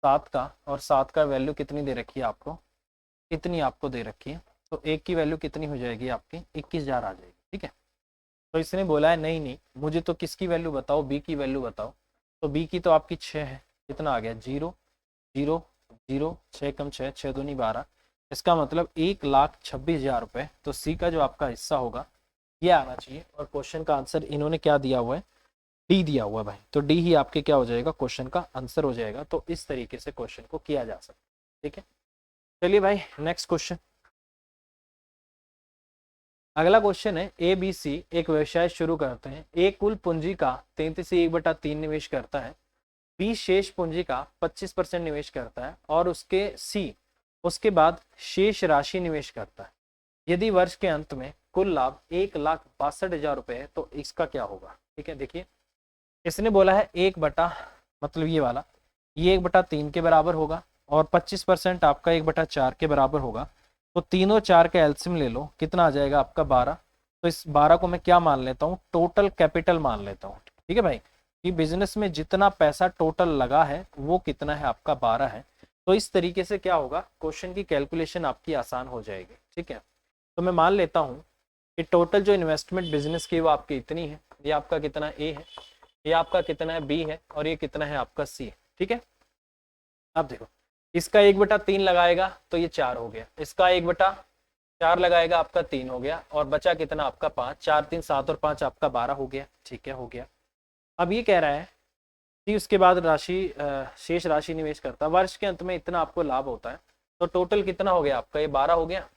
7 का, और 7 का वैल्यू कितनी दे रखी है आपको, इतनी आपको दे रखी है। तो एक की वैल्यू कितनी हो जाएगी आपकी, 21,000 आ जाएगी। ठीक है, तो इसने बोला है नहीं नहीं मुझे तो किसकी वैल्यू बताओ, बी की वैल्यू बताओ। तो बी की तो आपकी 6 है, कितना आ गया, 0 0 0, 6 कम 6, 6 दूनी 12। इसका मतलब 1,26,000 रुपये। तो सी का जो आपका हिस्सा होगा ये आना चाहिए। और क्वेश्चन का आंसर इन्होंने क्या दिया हुआ है, डी दिया हुआ है भाई। तो डी ही आपके क्या हो जाएगा, क्वेश्चन का आंसर हो जाएगा। तो इस तरीके से क्वेश्चन को किया जा सकता है। ठीक है, चलिए भाई नेक्स्ट क्वेश्चन। अगला क्वेश्चन है ए बी सी एक व्यवसाय शुरू करते हैं। ए कुल पूंजी का 33/3 निवेश करता है, बी शेष पूंजी का 25% निवेश करता है, और उसके बाद शेष राशि निवेश करता है। यदि वर्ष के अंत में कुल लाभ 1,62,000 रुपये है, तो इसका क्या होगा। ठीक है, देखिए इसने बोला है 1 मतलब ये वाला, ये 1/3 के बराबर होगा, और 25% आपका 1/4 के बराबर होगा। तो 3 और 4 का एलसीएम ले लो, कितना आ जाएगा आपका 12। तो इस 12 को मैं क्या मान लेता हूँ, टोटल कैपिटल मान लेता हूँ। ठीक है भाई, कि बिजनेस में जितना पैसा टोटल लगा है वो कितना है आपका, 12 है। तो इस तरीके से क्या होगा, क्वेश्चन की कैलकुलेशन आपकी आसान हो जाएगी। ठीक है, तो मैं मान लेता हूँ कि टोटल जो इन्वेस्टमेंट बिजनेस की वो आपकी इतनी है। ये आपका कितना ए है, ये आपका कितना है बी है, और ये कितना है आपका सी है। ठीक है, अब देखो इसका 1/3 लगाएगा तो ये 4 हो गया, इसका 1/4 लगाएगा आपका 3 हो गया, और बचा कितना आपका 5, 4 3 7 और 5 आपका 12 हो गया। ठीक है, हो गया। अब ये कह रहा है कि उसके बाद शेष राशि निवेश करता है, वर्ष के अंत में इतना आपको लाभ होता है। तो टोटल कितना हो गया आपका, ये 12 हो गया,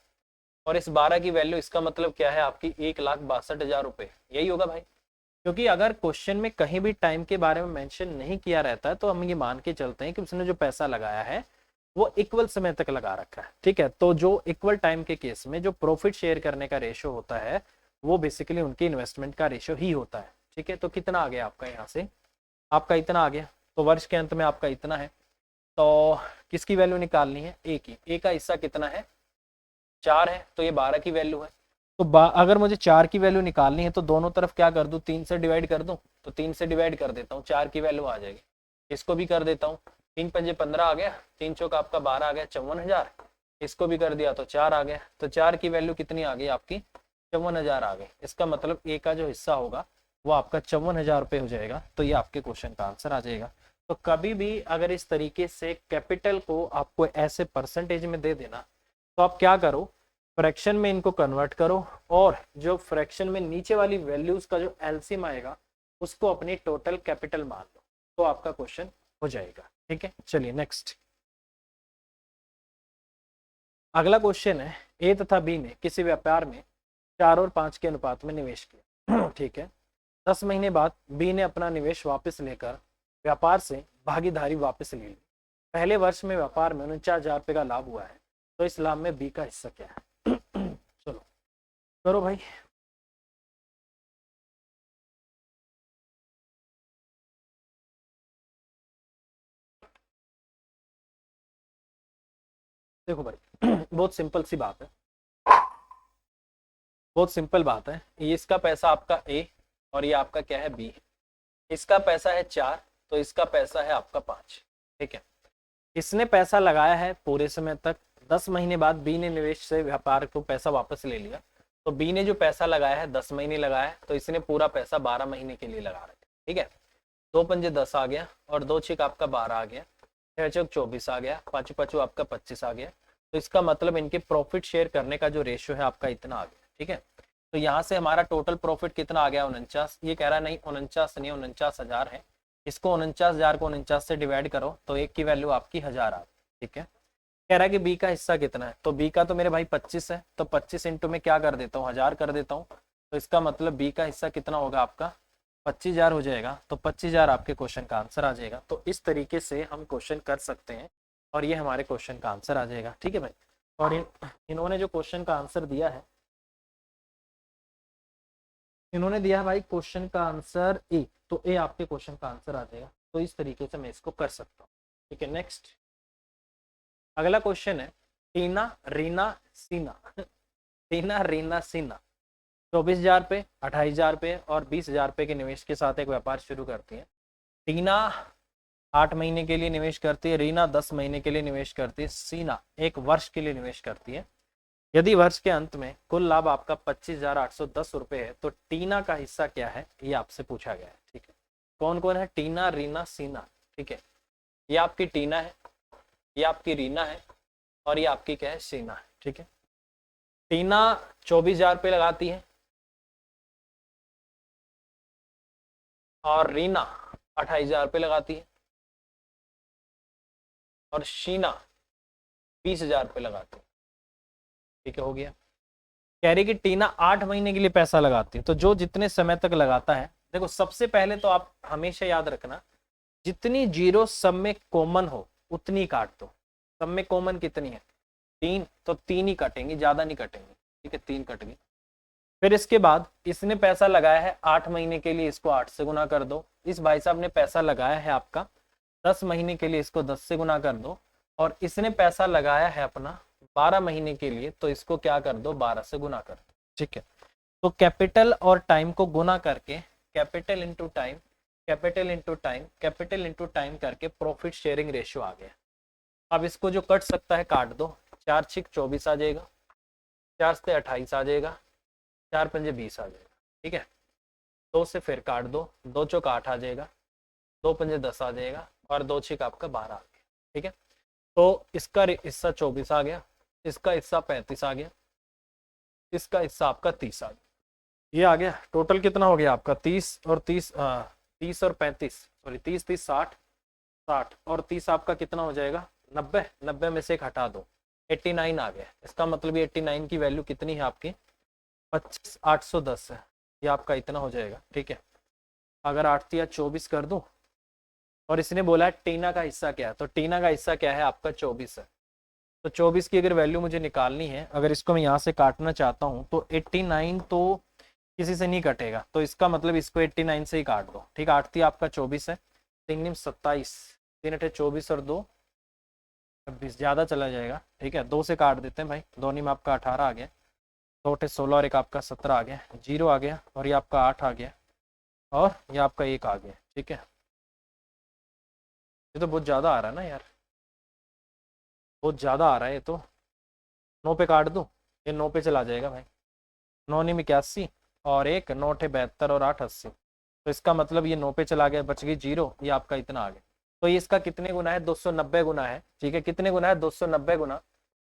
और इस 12 की वैल्यू, इसका मतलब क्या है आपकी 1,62,000 रुपये, यही होगा भाई। क्योंकि अगर क्वेश्चन में कहीं भी टाइम के बारे में मेंशन नहीं किया रहता है, तो हम ये मान के चलते हैं कि उसने जो पैसा लगाया है वो इक्वल समय तक लगा रखा है। ठीक है, तो जो इक्वल टाइम के केस में जो प्रॉफिट शेयर करने का रेशो होता है वो बेसिकली उनकी इन्वेस्टमेंट का रेशियो ही होता है। ठीक है, तो कितना आ गया आपका यहाँ से, आपका इतना आ गया, तो वर्ष के अंत में आपका इतना है। तो किसकी वैल्यू निकालनी है, ए की। ए का हिस्सा कितना है, 4 है, तो ये 12 की वैल्यू है। तो अगर मुझे 4 की वैल्यू निकालनी है तो दोनों तरफ क्या कर दूं, 3 से डिवाइड कर दूं, तो 3 से डिवाइड कर देता हूँ, 4 की वैल्यू आ जाएगी। इसको भी कर देता हूँ, 3 पंजे 15 आ गया, 3 चौका आपका 12 आ गया, 54,000। इसको भी कर दिया तो 4 आ गया, तो 4 की वैल्यू कितनी आ गई आपकी, 54,000 आ गई। इसका मतलब ए का जो हिस्सा होगा वो आपका 54,000 रुपये हो जाएगा। तो ये आपके क्वेश्चन का आंसर आ जाएगा। तो कभी भी अगर इस तरीके से कैपिटल को आपको ऐसे परसेंटेज में दे देना, तो आप क्या करो, फ्रैक्शन में इनको कन्वर्ट करो, और जो फ्रैक्शन में नीचे वाली वैल्यूज का जो एलसीएम आएगा उसको अपनी टोटल कैपिटल मान लो, तो आपका क्वेश्चन हो जाएगा। ठीक है, चलिए नेक्स्ट। अगला क्वेश्चन है, ए तथा बी ने किसी व्यापार में 4 और 5 के अनुपात में निवेश किया। ठीक है, 10 महीने बाद बी ने अपना निवेश वापस लेकर व्यापार से भागीदारी वापस ले ली। पहले वर्ष में व्यापार में 49,000 रुपये का लाभ हुआ है, तो इस लाभ में बी का हिस्सा क्या है। चलो करो भाई। देखो भाई बहुत सिंपल सी बात है, बहुत सिंपल बात है। ये इसका पैसा आपका ए और ये आपका क्या है, बी। इसका पैसा है 4, तो इसका पैसा है आपका 5। ठीक है, इसने पैसा लगाया है पूरे समय तक, 10 महीने बाद बी ने निवेश से व्यापार को पैसा वापस ले लिया। तो बी ने जो पैसा लगाया है 10 महीने लगाया है, तो इसने पूरा पैसा 12 महीने के लिए लगा रखा है। ठीक है, 2 पंजे 10 आ गया, और 2 छिक आपका 12 आ गया, 6 चौक 24 आ गया, 5 5 आपका 25 आ गया। तो इसका मतलब इनके प्रॉफिट शेयर करने का जो रेशियो है आपका इतना आ गया। ठीक है, तो यहाँ से हमारा टोटल प्रॉफिट कितना आ गया, 49। ये कह रहा नहीं 49 नहीं, 49,000 है। इसको 49,000 को 49 से डिवाइड करो तो एक की वैल्यू आपकी 1000 आ गई। ठीक है, कह रहा है कि बी का हिस्सा कितना है, तो बी का तो मेरे भाई 25 है, तो 25 इंटू में क्या कर देता हूँ, 1000 कर देता हूँ। तो इसका मतलब बी का हिस्सा कितना होगा आपका, 25,000 हो जाएगा। तो 25,000 आपके क्वेश्चन का आंसर आ जाएगा। तो इस तरीके से हम क्वेश्चन कर सकते हैं, और ये हमारे क्वेश्चन का आंसर आ जाएगा। ठीक है भाई, और इन्होंने जो क्वेश्चन का आंसर दिया है, इन्होंने दिया है भाई क्वेश्चन का आंसर ए, तो ए आपके क्वेश्चन का आंसर आ जाएगा। तो इस तरीके से मैं इसको कर सकता हूँ। ठीक है, नेक्स्ट अगला क्वेश्चन है, टीना रीना सीना टीना रीना सीना 24,000 रुपये, 28,000 रुपये और 20,000 रुपये के निवेश के साथ एक व्यापार शुरू करती है। टीना 8 महीने के लिए निवेश करती है, रीना 10 महीने के लिए निवेश करती है, सीना 1 वर्ष के लिए निवेश करती है। यदि वर्ष के अंत में कुल लाभ आपका 25,810 रुपये है, तो टीना का हिस्सा क्या है, ये आपसे पूछा गया है। ठीक है, कौन कौन है, टीना रीना सीना। ठीक है, ये आपकी टीना है, ये आपकी रीना है, और ये आपकी क्या है, सीना है। ठीक है, टीना 24,000 रुपये लगाती है, और रीना 28,000 रुपये लगाती है, और शीना 20,000 रुपये लगाती है। ठीक है, हो गया। कह रही कि टीना 8 महीने के लिए पैसा लगाती है, तो जो जितने समय तक लगाता है, देखो सबसे पहले तो आप हमेशा याद रखना, जितनी जीरो सब में कॉमन हो उतनी काट दो। सब में कॉमन कितनी है, 3, तो 3 ही कटेंगी, ज्यादा नहीं कटेंगी। ठीक है, 3 कट गई। फिर इसके बाद इसने पैसा लगाया है 8 महीने के लिए, इसको 8 से गुना कर दो। इस भाई साहब ने पैसा लगाया है आपका 10 महीने के लिए, इसको 10 से गुना कर दो। और इसने पैसा लगाया है अपना 12 महीने के लिए, तो इसको क्या कर दो, 12 से गुना कर दो। ठीक है, तो कैपिटल और टाइम को गुना करके, capital into time, capital into time, capital into time करके प्रॉफिट शेयरिंग रेशियो आ गया। अब इसको जो कट सकता है काट दो, 4 छिक 24 आ जाएगा, 4 से 28 आ जाएगा, 4 पंजे 20 आ जाएगा। ठीक है, 2 से फिर काट दो, 2 चौक 8 आ जाएगा, 2 पंजे 10 आ जाएगा, और 2 छिक आपका 12 आ गया। ठीक है, तो इसका हिस्सा 24 आ गया, इसका हिस्सा 35 आ गया, इसका हिस्सा आपका 30 आ गया। ये आ गया, टोटल कितना हो गया आपका 30 और 30, 30 और 35, सॉरी 30 30 60, 60 और 30 आपका कितना हो जाएगा, 90। 90 में से एक हटा दो, 89 आ गया। इसका मतलब ये 89 की वैल्यू कितनी है आपकी, 25,810 है। ये आपका इतना हो जाएगा। ठीक है, अगर 8 या 24 कर दूं, और इसने बोला है टीना का हिस्सा क्या है, तो टीना का हिस्सा क्या है आपका 24 है। तो 24 की अगर वैल्यू मुझे निकालनी है, अगर इसको मैं यहाँ से काटना चाहता हूँ, तो 89 तो किसी से नहीं कटेगा, तो इसका मतलब इसको 89 से ही काट दो। ठीक है, 8 आपका 24 है, 3 27, 3 8 24 और 2 26, ज़्यादा चला जाएगा। ठीक है, 2 से काट देते हैं भाई, दोनों में आपका 18 आ गया, 2 8 16 और एक आपका 17 आ गया, 0 आ गया, और ये आपका 8 आ गया, और ये आपका 1 आ गया। ठीक है, ये तो बहुत ज़्यादा आ रहा है ना यार, बहुत ज़्यादा आ रहा है ये तो। 9 पे काट दूँ, ये 9 पे चला जाएगा भाई, 9 9 81, और एक 9 8 72 और 8 80, तो इसका मतलब ये 9 पे चला गया, बच गई 0, ये आपका इतना आ गया। तो ये इसका कितने गुना है, 290 गुना है। ठीक है, कितने गुना है, 290 गुना।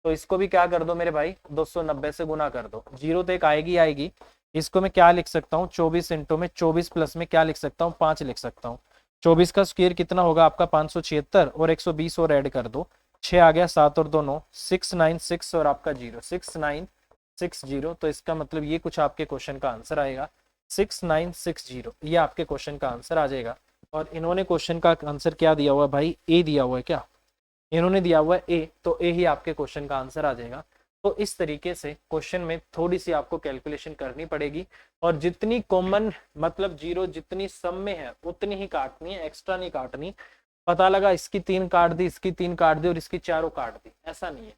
तो इसको भी क्या कर दो मेरे भाई, 290 से गुना कर दो, 0 तो एक आएगी आएगी। इसको मैं क्या लिख सकता हूँ, 24 इंटू में 24 प्लस में क्या लिख सकता हूँ, 5 लिख सकता हूँ। 24 का स्क्वायर कितना होगा आपका, 576, और 120 और ऐड कर दो, 6 आ गया, 7 और 2 9, 696 और आपका 0, 6960। तो इसका मतलब ये कुछ आपके क्वेश्चन का आंसर आएगा, 6960, ये आपके क्वेश्चन का आंसर आ जाएगा। और इन्होंने क्वेश्चन का आंसर क्या दिया हुआ है भाई, ए दिया हुआ है क्या, इन्होंने दिया हुआ है ए, तो ए ही आपके क्वेश्चन का आंसर आ जाएगा। तो इस तरीके से क्वेश्चन में थोड़ी सी आपको कैलकुलेशन करनी पड़ेगी, और जितनी कॉमन मतलब जीरो जितनी सम में है उतनी ही काटनी है, एक्स्ट्रा नहीं काटनी। पता लगा इसकी 3 काट दी, इसकी 3 काट दी और इसकी चारों काट दी, ऐसा नहीं है।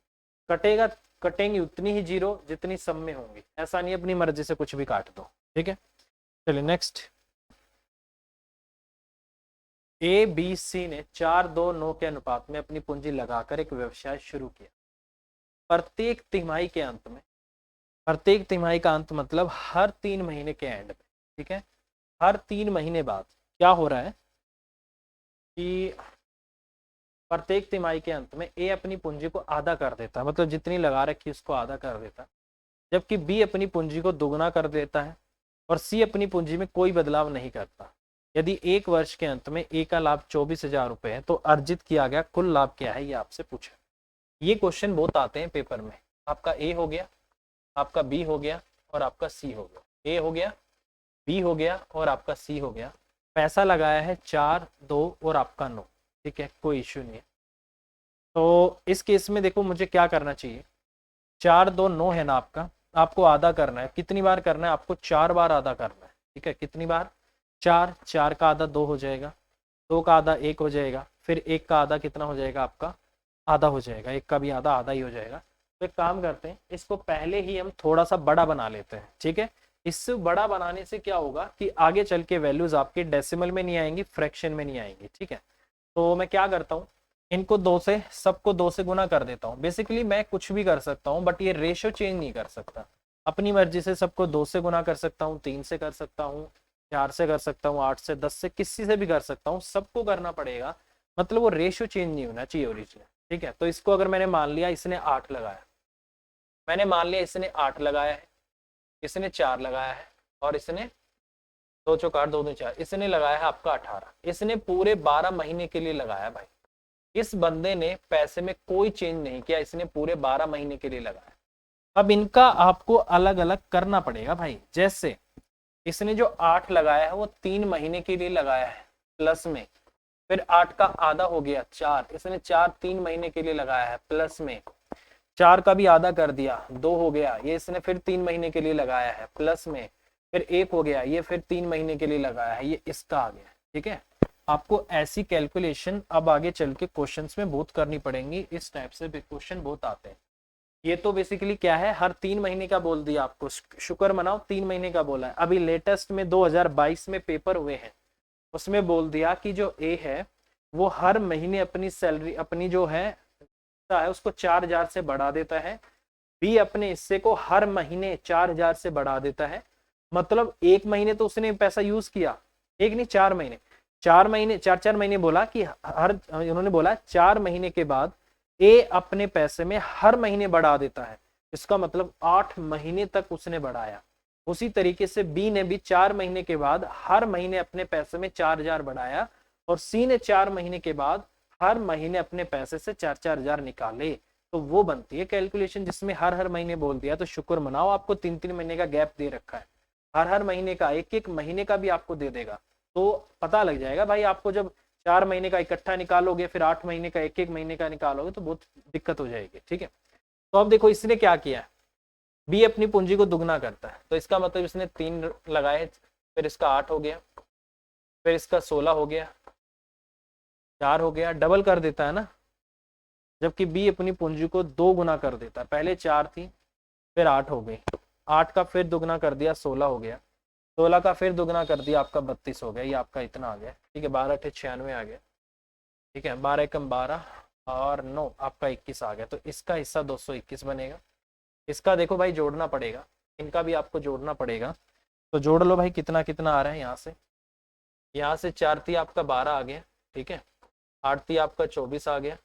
कटेगा, कटेंगी उतनी ही जीरो जितनी सम में होंगी, ऐसा नहीं अपनी मर्जी से कुछ भी काट दो। ठीक है, चलिए नेक्स्ट। ए बी सी ने 4-2-9 के अनुपात में अपनी पूंजी लगाकर एक व्यवसाय शुरू किया। प्रत्येक तिमाही के अंत में, प्रत्येक तिमाही का अंत मतलब हर 3 महीने के एंड में, ठीक है, हर 3 महीने बाद क्या हो रहा है कि प्रत्येक तिमाही के अंत में ए अपनी पूंजी को आधा कर देता है, मतलब जितनी लगा रखी उसको आधा कर देता है, जबकि बी अपनी पूंजी को दोगुना कर देता है, और सी अपनी पूंजी में कोई बदलाव नहीं करता। यदि 1 वर्ष के अंत में ए का लाभ 24,000 रुपए है, तो अर्जित किया गया कुल लाभ क्या है, ये आपसे पूछा। ये क्वेश्चन बहुत आते हैं पेपर में। आपका ए हो गया, आपका बी हो गया, और आपका सी हो गया। ए हो गया, बी हो गया, और आपका सी हो गया। पैसा लगाया है 4 2 और आपका 9, ठीक है, कोई इश्यू नहीं है। तो इस केस में देखो मुझे क्या करना चाहिए, 4 2 9 है ना आपका, आपको आधा करना है। कितनी बार करना है आपको, 4 बार आधा करना है। ठीक है, कितनी बार, 4, 4 का आधा 2 हो जाएगा, 2 का आधा 1 हो जाएगा, फिर 1 का आधा कितना हो जाएगा आपका, आधा हो जाएगा, 1 का भी आधा आधा ही हो जाएगा। तो एक काम करते हैं, इसको पहले ही हम थोड़ा सा बड़ा बना लेते हैं। ठीक है, इससे बड़ा बनाने से क्या होगा कि आगे चल के वैल्यूज आपके डेसिमल में नहीं आएंगी, फ्रैक्शन में नहीं आएंगी। ठीक है, तो मैं क्या करता हूँ, इनको 2 से, सबको 2 से गुना कर देता हूँ। बेसिकली मैं कुछ भी कर सकता हूँ, बट ये रेशियो चेंज नहीं कर सकता। अपनी मर्जी से सबको 2 से गुना कर सकता हूँ, 3 से कर सकता हूँ, 4 से कर सकता हूँ, 8 से, 10 से, किसी से भी कर सकता हूँ, सबको करना पड़ेगा। मतलब वो रेशियो चेंज नहीं होना चाहिए ओरिजिनल। ठीक है, तो इसको अगर मैंने मान लिया इसने 8 लगाया, मैंने मान लिया इसने 8 लगाया है, इसने 4 लगाया है, और इसने 2 चौक 8 2 2 4, इसने लगाया है आपका 18। इसने पूरे 12 महीने के लिए लगाया भाई। इस बंदे ने पैसे में कोई चेंज नहीं किया, इसने पूरे 12 महीने के लिए लगाया। अब इनका आपको अलग अलग करना पड़ेगा भाई। जैसे इसने जो 8 लगाया है वो 3 महीने के लिए लगाया है प्लस में, फिर 8 का आधा हो गया 4, इसने 4 3 महीने के लिए लगाया है प्लस में, 4 का भी आधा कर दिया 2 हो गया, ये इसने फिर 3 महीने के लिए लगाया है प्लस में, फिर 1 हो गया, ये फिर 3 महीने के लिए लगाया है, ये इसका आ गया। ठीक है, आपको ऐसी कैलकुलेशन अब आगे चल के क्वेश्चंस में बहुत करनी पड़ेंगी। इस टाइप से क्वेश्चन बहुत आते हैं। ये तो बेसिकली क्या है, हर 3 महीने का बोल दिया आपको, शुक्र मनाओ 3 महीने का बोला है। अभी लेटेस्ट में 2022 में पेपर हुए हैं, उसमें बोल दिया कि जो ए है वो हर महीने अपनी सैलरी, अपनी जो है उसको 4,000 से बढ़ा देता है। बी अपने हिस्से को हर महीने 4,000 से बढ़ा देता है। मतलब 1 महीने तो उसने पैसा यूज किया, 1 नहीं 4 महीने, 4 महीने, 4 महीने बोला कि हर, उन्होंने बोला 4 महीने के बाद ए अपने पैसे में हर महीने बढ़ा देता है। इसका मतलब 8 महीने तक उसने बढ़ाया। उसी तरीके से बी ने भी 4 महीने के बाद हर महीने अपने पैसे में 4,000 बढ़ाया, और सी ने 4 महीने के बाद हर महीने अपने पैसे से 4-4 हजार निकाले। तो वो बनती है कैलकुलेशन जिसमें हर हर महीने बोल दिया। तो शुक्र मनाओ आपको 3-3 महीने का गैप दे रखा है, हर हर महीने का, 1-1 महीने का भी आपको दे देगा। तो पता लग जाएगा भाई आपको, जब 4 महीने का इकट्ठा निकालोगे फिर 8 महीने का 1-1 महीने का निकालोगे तो बहुत दिक्कत हो जाएगी। ठीक है, तो अब देखो इसने क्या किया, बी अपनी पूंजी को दुगना करता है, तो इसका मतलब इसने 3 लगाए, फिर इसका 8 हो गया, फिर इसका 16 हो गया, 4 हो गया, डबल कर देता है ना। जबकि बी अपनी पूंजी को 2 गुना कर देता है, पहले 4 थी फिर 8 हो गई, 8 का फिर दुगना कर दिया 16 हो गया, 16 का फिर दुगना कर दिया आपका 32 हो गया, ये आपका इतना आ गया, ठीक है, 12 अठे 96 आ गया, ठीक है, 12 एकम 12 और 9 आपका 21 आ गया, तो इसका हिस्सा 221 बनेगा। इसका देखो भाई जोड़ना पड़ेगा, इनका भी आपको जोड़ना पड़ेगा, तो जोड़ लो भाई कितना कितना आ रहा है। यहाँ से 4 थी आपका 12 आ गया, ठीक है, 8 थी आपका 24 आ गया,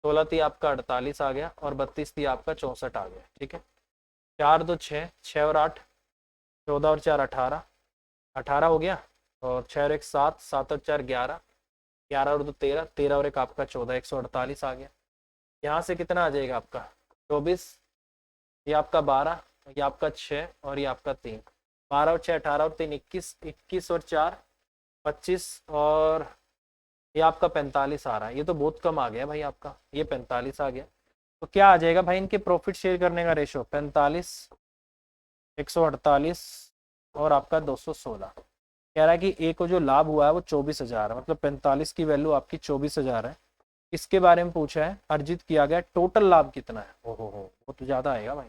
16 थी आपका 48 आ गया, और 32 थी आपका 64 आ गया, ठीक है। 4 2 6, 6 और 8 14 और 4 18, 18 हो गया, और 6 और 1 7, 7 और 4 11, 11 और 2 13, 13 और 1 आपका 14, 148 आ गया। यहाँ से कितना आ जाएगा आपका 24, ये आपका 12, ये आपका 6 और ये आपका 3, 12 और 6 18 और 3 21, 21 और 4 25, और ये आपका 45 आ रहा है। ये तो बहुत कम आ गया भाई आपका, ये 45 आ गया। तो क्या आ जाएगा भाई इनके प्रॉफिट शेयर करने का रेशो, 45, 148 और आपका 216। कह रहा है कि ए को जो लाभ हुआ है वो 24,000 है, मतलब 45 की वैल्यू आपकी 24,000 है। इसके बारे में पूछा है, अर्जित किया गया टोटल लाभ कितना है। ओहो हो, वो तो ज्यादा आएगा भाई,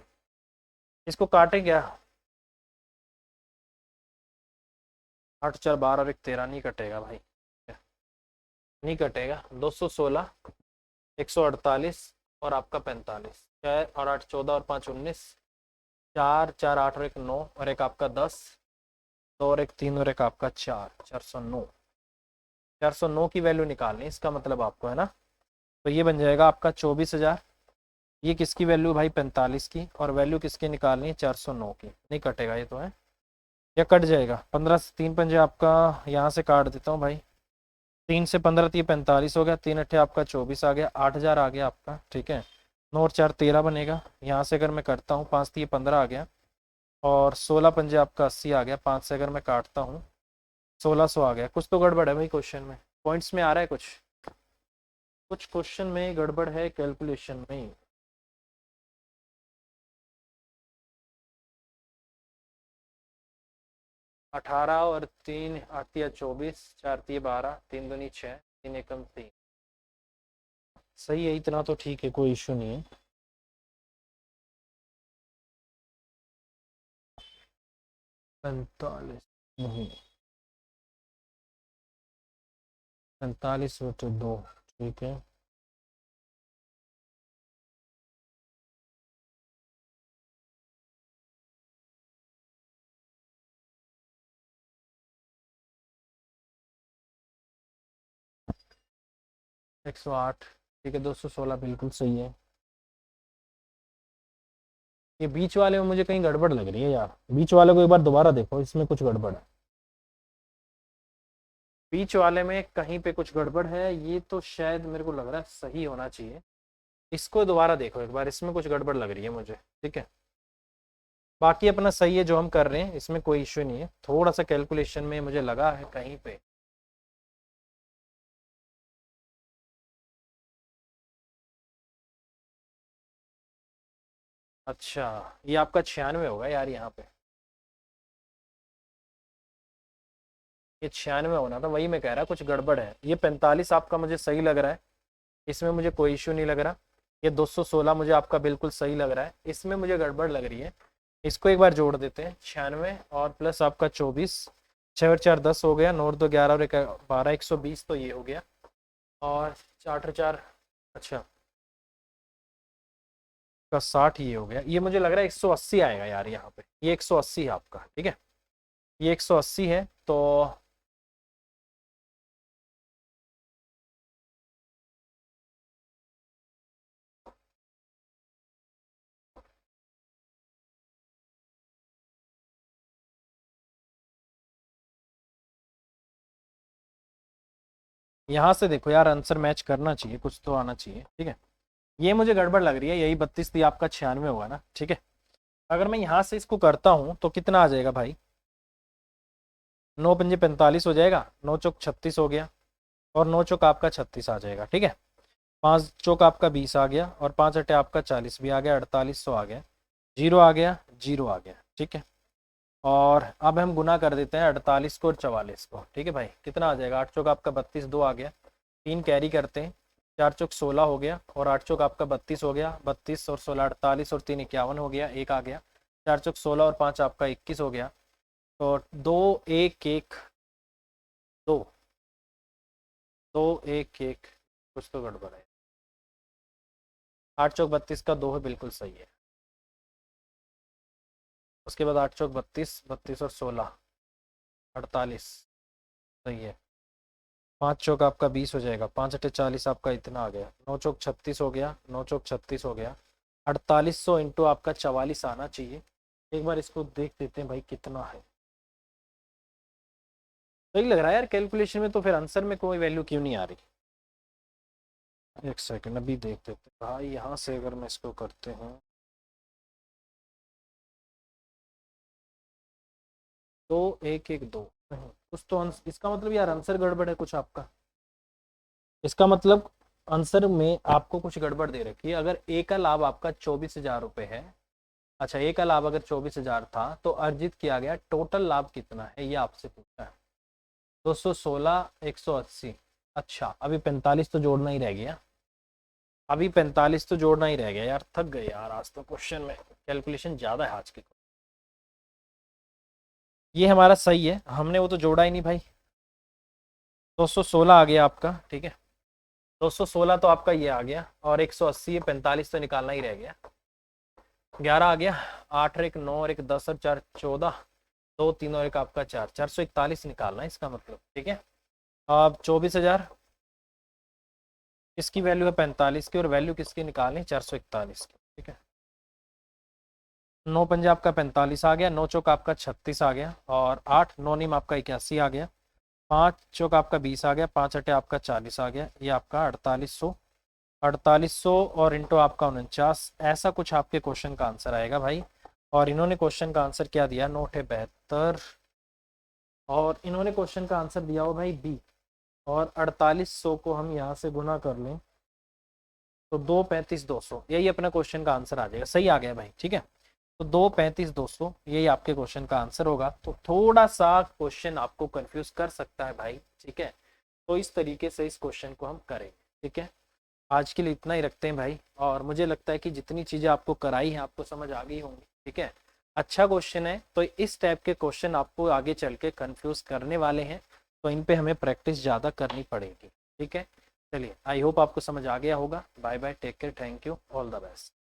इसको काटे क्या, 8 4 12 और 1 13, नहीं कटेगा भाई, नहीं कटेगा। 216, 148 और आपका 45, 6 और 8 14 और 5 19, 4 4 8 और 1 9 और एक आपका 10, 2 और 1 3 और एक आपका 4, 409। 409 की वैल्यू निकालनी है इसका मतलब आपको, है ना। तो ये बन जाएगा आपका 24,000। ये किसकी वैल्यू भाई 45 की, और वैल्यू किसकी निकालनी है 409 की। नहीं कटेगा ये तो, है या कट जाएगा। 15 से 3 पंजे आपका, यहाँ से काट देता हूँ भाई, 3 से 15 तो ये 45 हो गया, 3 अट्ठे आपका 24 आ गया, 8,000 आ गया आपका, ठीक है। 9 और 4 13 बनेगा, यहाँ से अगर मैं करता हूँ 5 तो ये 15 आ गया, और 16 पंजे आपका 80 आ गया, 5 से अगर मैं काटता हूँ 1600 आ गया। कुछ तो गड़बड़ है भाई क्वेश्चन में, पॉइंट्स में आ रहा है कुछ, कुछ क्वेश्चन में गड़बड़ है कैलकुलेशन में। अठारह और 3 8 या 24, 4 3 12, 3 दूनी 6, 3 एकम 3, सही है, इतना तो ठीक है, कोई इशू नहीं है। पैंतालीस नहीं, 45 बटे 2, ठीक है। एक 108, ठीक है, 216 बिल्कुल सही है। ये बीच वाले में मुझे कहीं गड़बड़ लग रही है यार, बीच वाले को एक बार दोबारा देखो, इसमें कुछ गड़बड़ है। बीच वाले में कहीं पे कुछ गड़बड़ है, ये तो शायद मेरे को लग रहा है सही होना चाहिए। इसको दोबारा देखो एक बार, इसमें कुछ गड़बड़ लग रही है मुझे, ठीक है। बाकी अपना सही है जो हम कर रहे हैं, इसमें कोई इश्यू नहीं है, थोड़ा सा कैलकुलेशन में मुझे लगा है कहीं पे। अच्छा, ये आपका 96 होगा यार यहाँ पे, ये 96 होना था, वही मैं कह रहा कुछ गड़बड़ है। ये 45 आपका मुझे सही लग रहा है, इसमें मुझे कोई इश्यू नहीं लग रहा। ये 216 मुझे आपका बिल्कुल सही लग रहा है, इसमें मुझे गड़बड़ लग रही है। इसको एक बार जोड़ देते हैं, 96 और प्लस आपका 24, 6 और 4 10 हो गया, 9 और 2 11 और 1 12, 120 तो ये हो गया, और 4 और 4, अच्छा का 60 ये हो गया। ये मुझे लग रहा है 180 आएगा यार यहाँ पे, ये 180 है आपका, ठीक है, ये 180 है। तो यहाँ से देखो यार, आंसर मैच करना चाहिए, कुछ तो आना चाहिए, ठीक है। ये मुझे गड़बड़ लग रही है, यही 32 थी आपका 96 होगा ना, ठीक है। अगर मैं यहाँ से इसको करता हूँ तो कितना आ जाएगा भाई, 9 पंजे 45 हो जाएगा, 9 चौक 36 हो गया, और 9 चौक आपका 36 आ जाएगा, ठीक है। 5 चौक आपका 20 आ गया, और 5 अट्टे आपका 40 भी आ गया, 4800 आ गया। जीरो आ गया, जीरो आ गया, ठीक है। और अब हम गुना कर देते हैं 48 को और 44 को, ठीक है भाई। कितना आ जाएगा, 8 चौक आपका 32, 2 आ गया, 3 कैरी करते हैं, 4 चौक 16 हो गया, और 8 चौक आपका 32 हो गया, 32 और 16 48, और 3 51 हो गया, 1 आ गया, 4 चौक 16 और 5 आपका 21 हो गया, तो 2 1 1 2, 2 1 1, कुछ तो गड़बड़ है। 8 चौक 32 का 2 है, बिल्कुल सही है। उसके बाद 8 चौक 32, 32 और 16 48, सही है। 5 चौक आपका 20 हो जाएगा, 5 अट्ठे 40 आपका इतना आ गया, 9 चौक 36 हो गया, 9 चौक 36 हो गया, 4800 इंटू आपका 44 आना चाहिए। एक बार इसको देख देते हैं भाई कितना है। सही लग रहा है यार कैलकुलेशन में, तो फिर आंसर में कोई वैल्यू क्यों नहीं आ रही। एक सेकंड अभी देख देते हैं भाई, यहाँ से अगर मैं इसको करते हैं 2 1 1 2, नहीं कुछ तो इसका मतलब यार आंसर गड़बड़ है कुछ आपका। इसका मतलब आंसर में आपको कुछ गड़बड़ दे रखी है। अगर ए का लाभ आपका 24,000 रुपये है, अच्छा ए का लाभ अगर 24,000 था, तो अर्जित किया गया टोटल लाभ कितना है, ये आपसे पूछा है। 216, 180, अच्छा अभी 45 तो जोड़ना ही रह गया, अभी 45 तो जोड़ना ही रह गया यार। थक गए यार आज तो, क्वेश्चन में कैलकुलेशन ज्यादा है आज के। ये हमारा सही है, हमने वो तो जोड़ा ही नहीं भाई। 216 आ गया आपका, ठीक है। 216 तो आपका ये आ गया, और 180 है, 45 तो निकालना ही रह गया। 11 आ गया, 8 और 1 9 और 1 10 और 4 14, 2 3 और 1 आपका 4, 441 निकालना है इसका मतलब, ठीक है। अब 24,000, इसकी वैल्यू है 45 की, और वैल्यू किसकी निकालनी, 441 की, ठीक है। 9 पंजा आपका 45 आ गया, 9 चौक आपका 36 आ गया, और 8 9 नीम आपका 81 आ गया, 5 चौक आपका 20 आ गया, 5 अट्ठे आपका 40 आ गया, ये आपका 4800, 4800 और इंटू आपका 49, ऐसा कुछ आपके क्वेश्चन का आंसर आएगा भाई। और इन्होंने क्वेश्चन का आंसर क्या दिया, 9 72, और इन्होंने क्वेश्चन का आंसर दिया हो भाई बी। और 4800 को हम यहाँ से गुना कर लें तो 2 35 200, यही अपना क्वेश्चन का आंसर आ जाएगा। सही आ गया भाई, ठीक है। तो 2 35 200 यही आपके क्वेश्चन का आंसर होगा। तो थोड़ा सा क्वेश्चन आपको कंफ्यूज कर सकता है भाई, ठीक है। तो इस तरीके से इस क्वेश्चन को हम करेंगे, ठीक है। आज के लिए इतना ही रखते हैं भाई, और मुझे लगता है कि जितनी चीज़ें आपको कराई हैं आपको समझ आ गई होंगी, ठीक है। अच्छा क्वेश्चन है, तो इस टाइप के क्वेश्चन आपको आगे चल के कन्फ्यूज करने वाले हैं, तो इन पे हमें प्रैक्टिस ज़्यादा करनी पड़ेगी, ठीक है। चलिए, आई होप आपको समझ आ गया होगा। Bye bye, take care, thank you, all the best.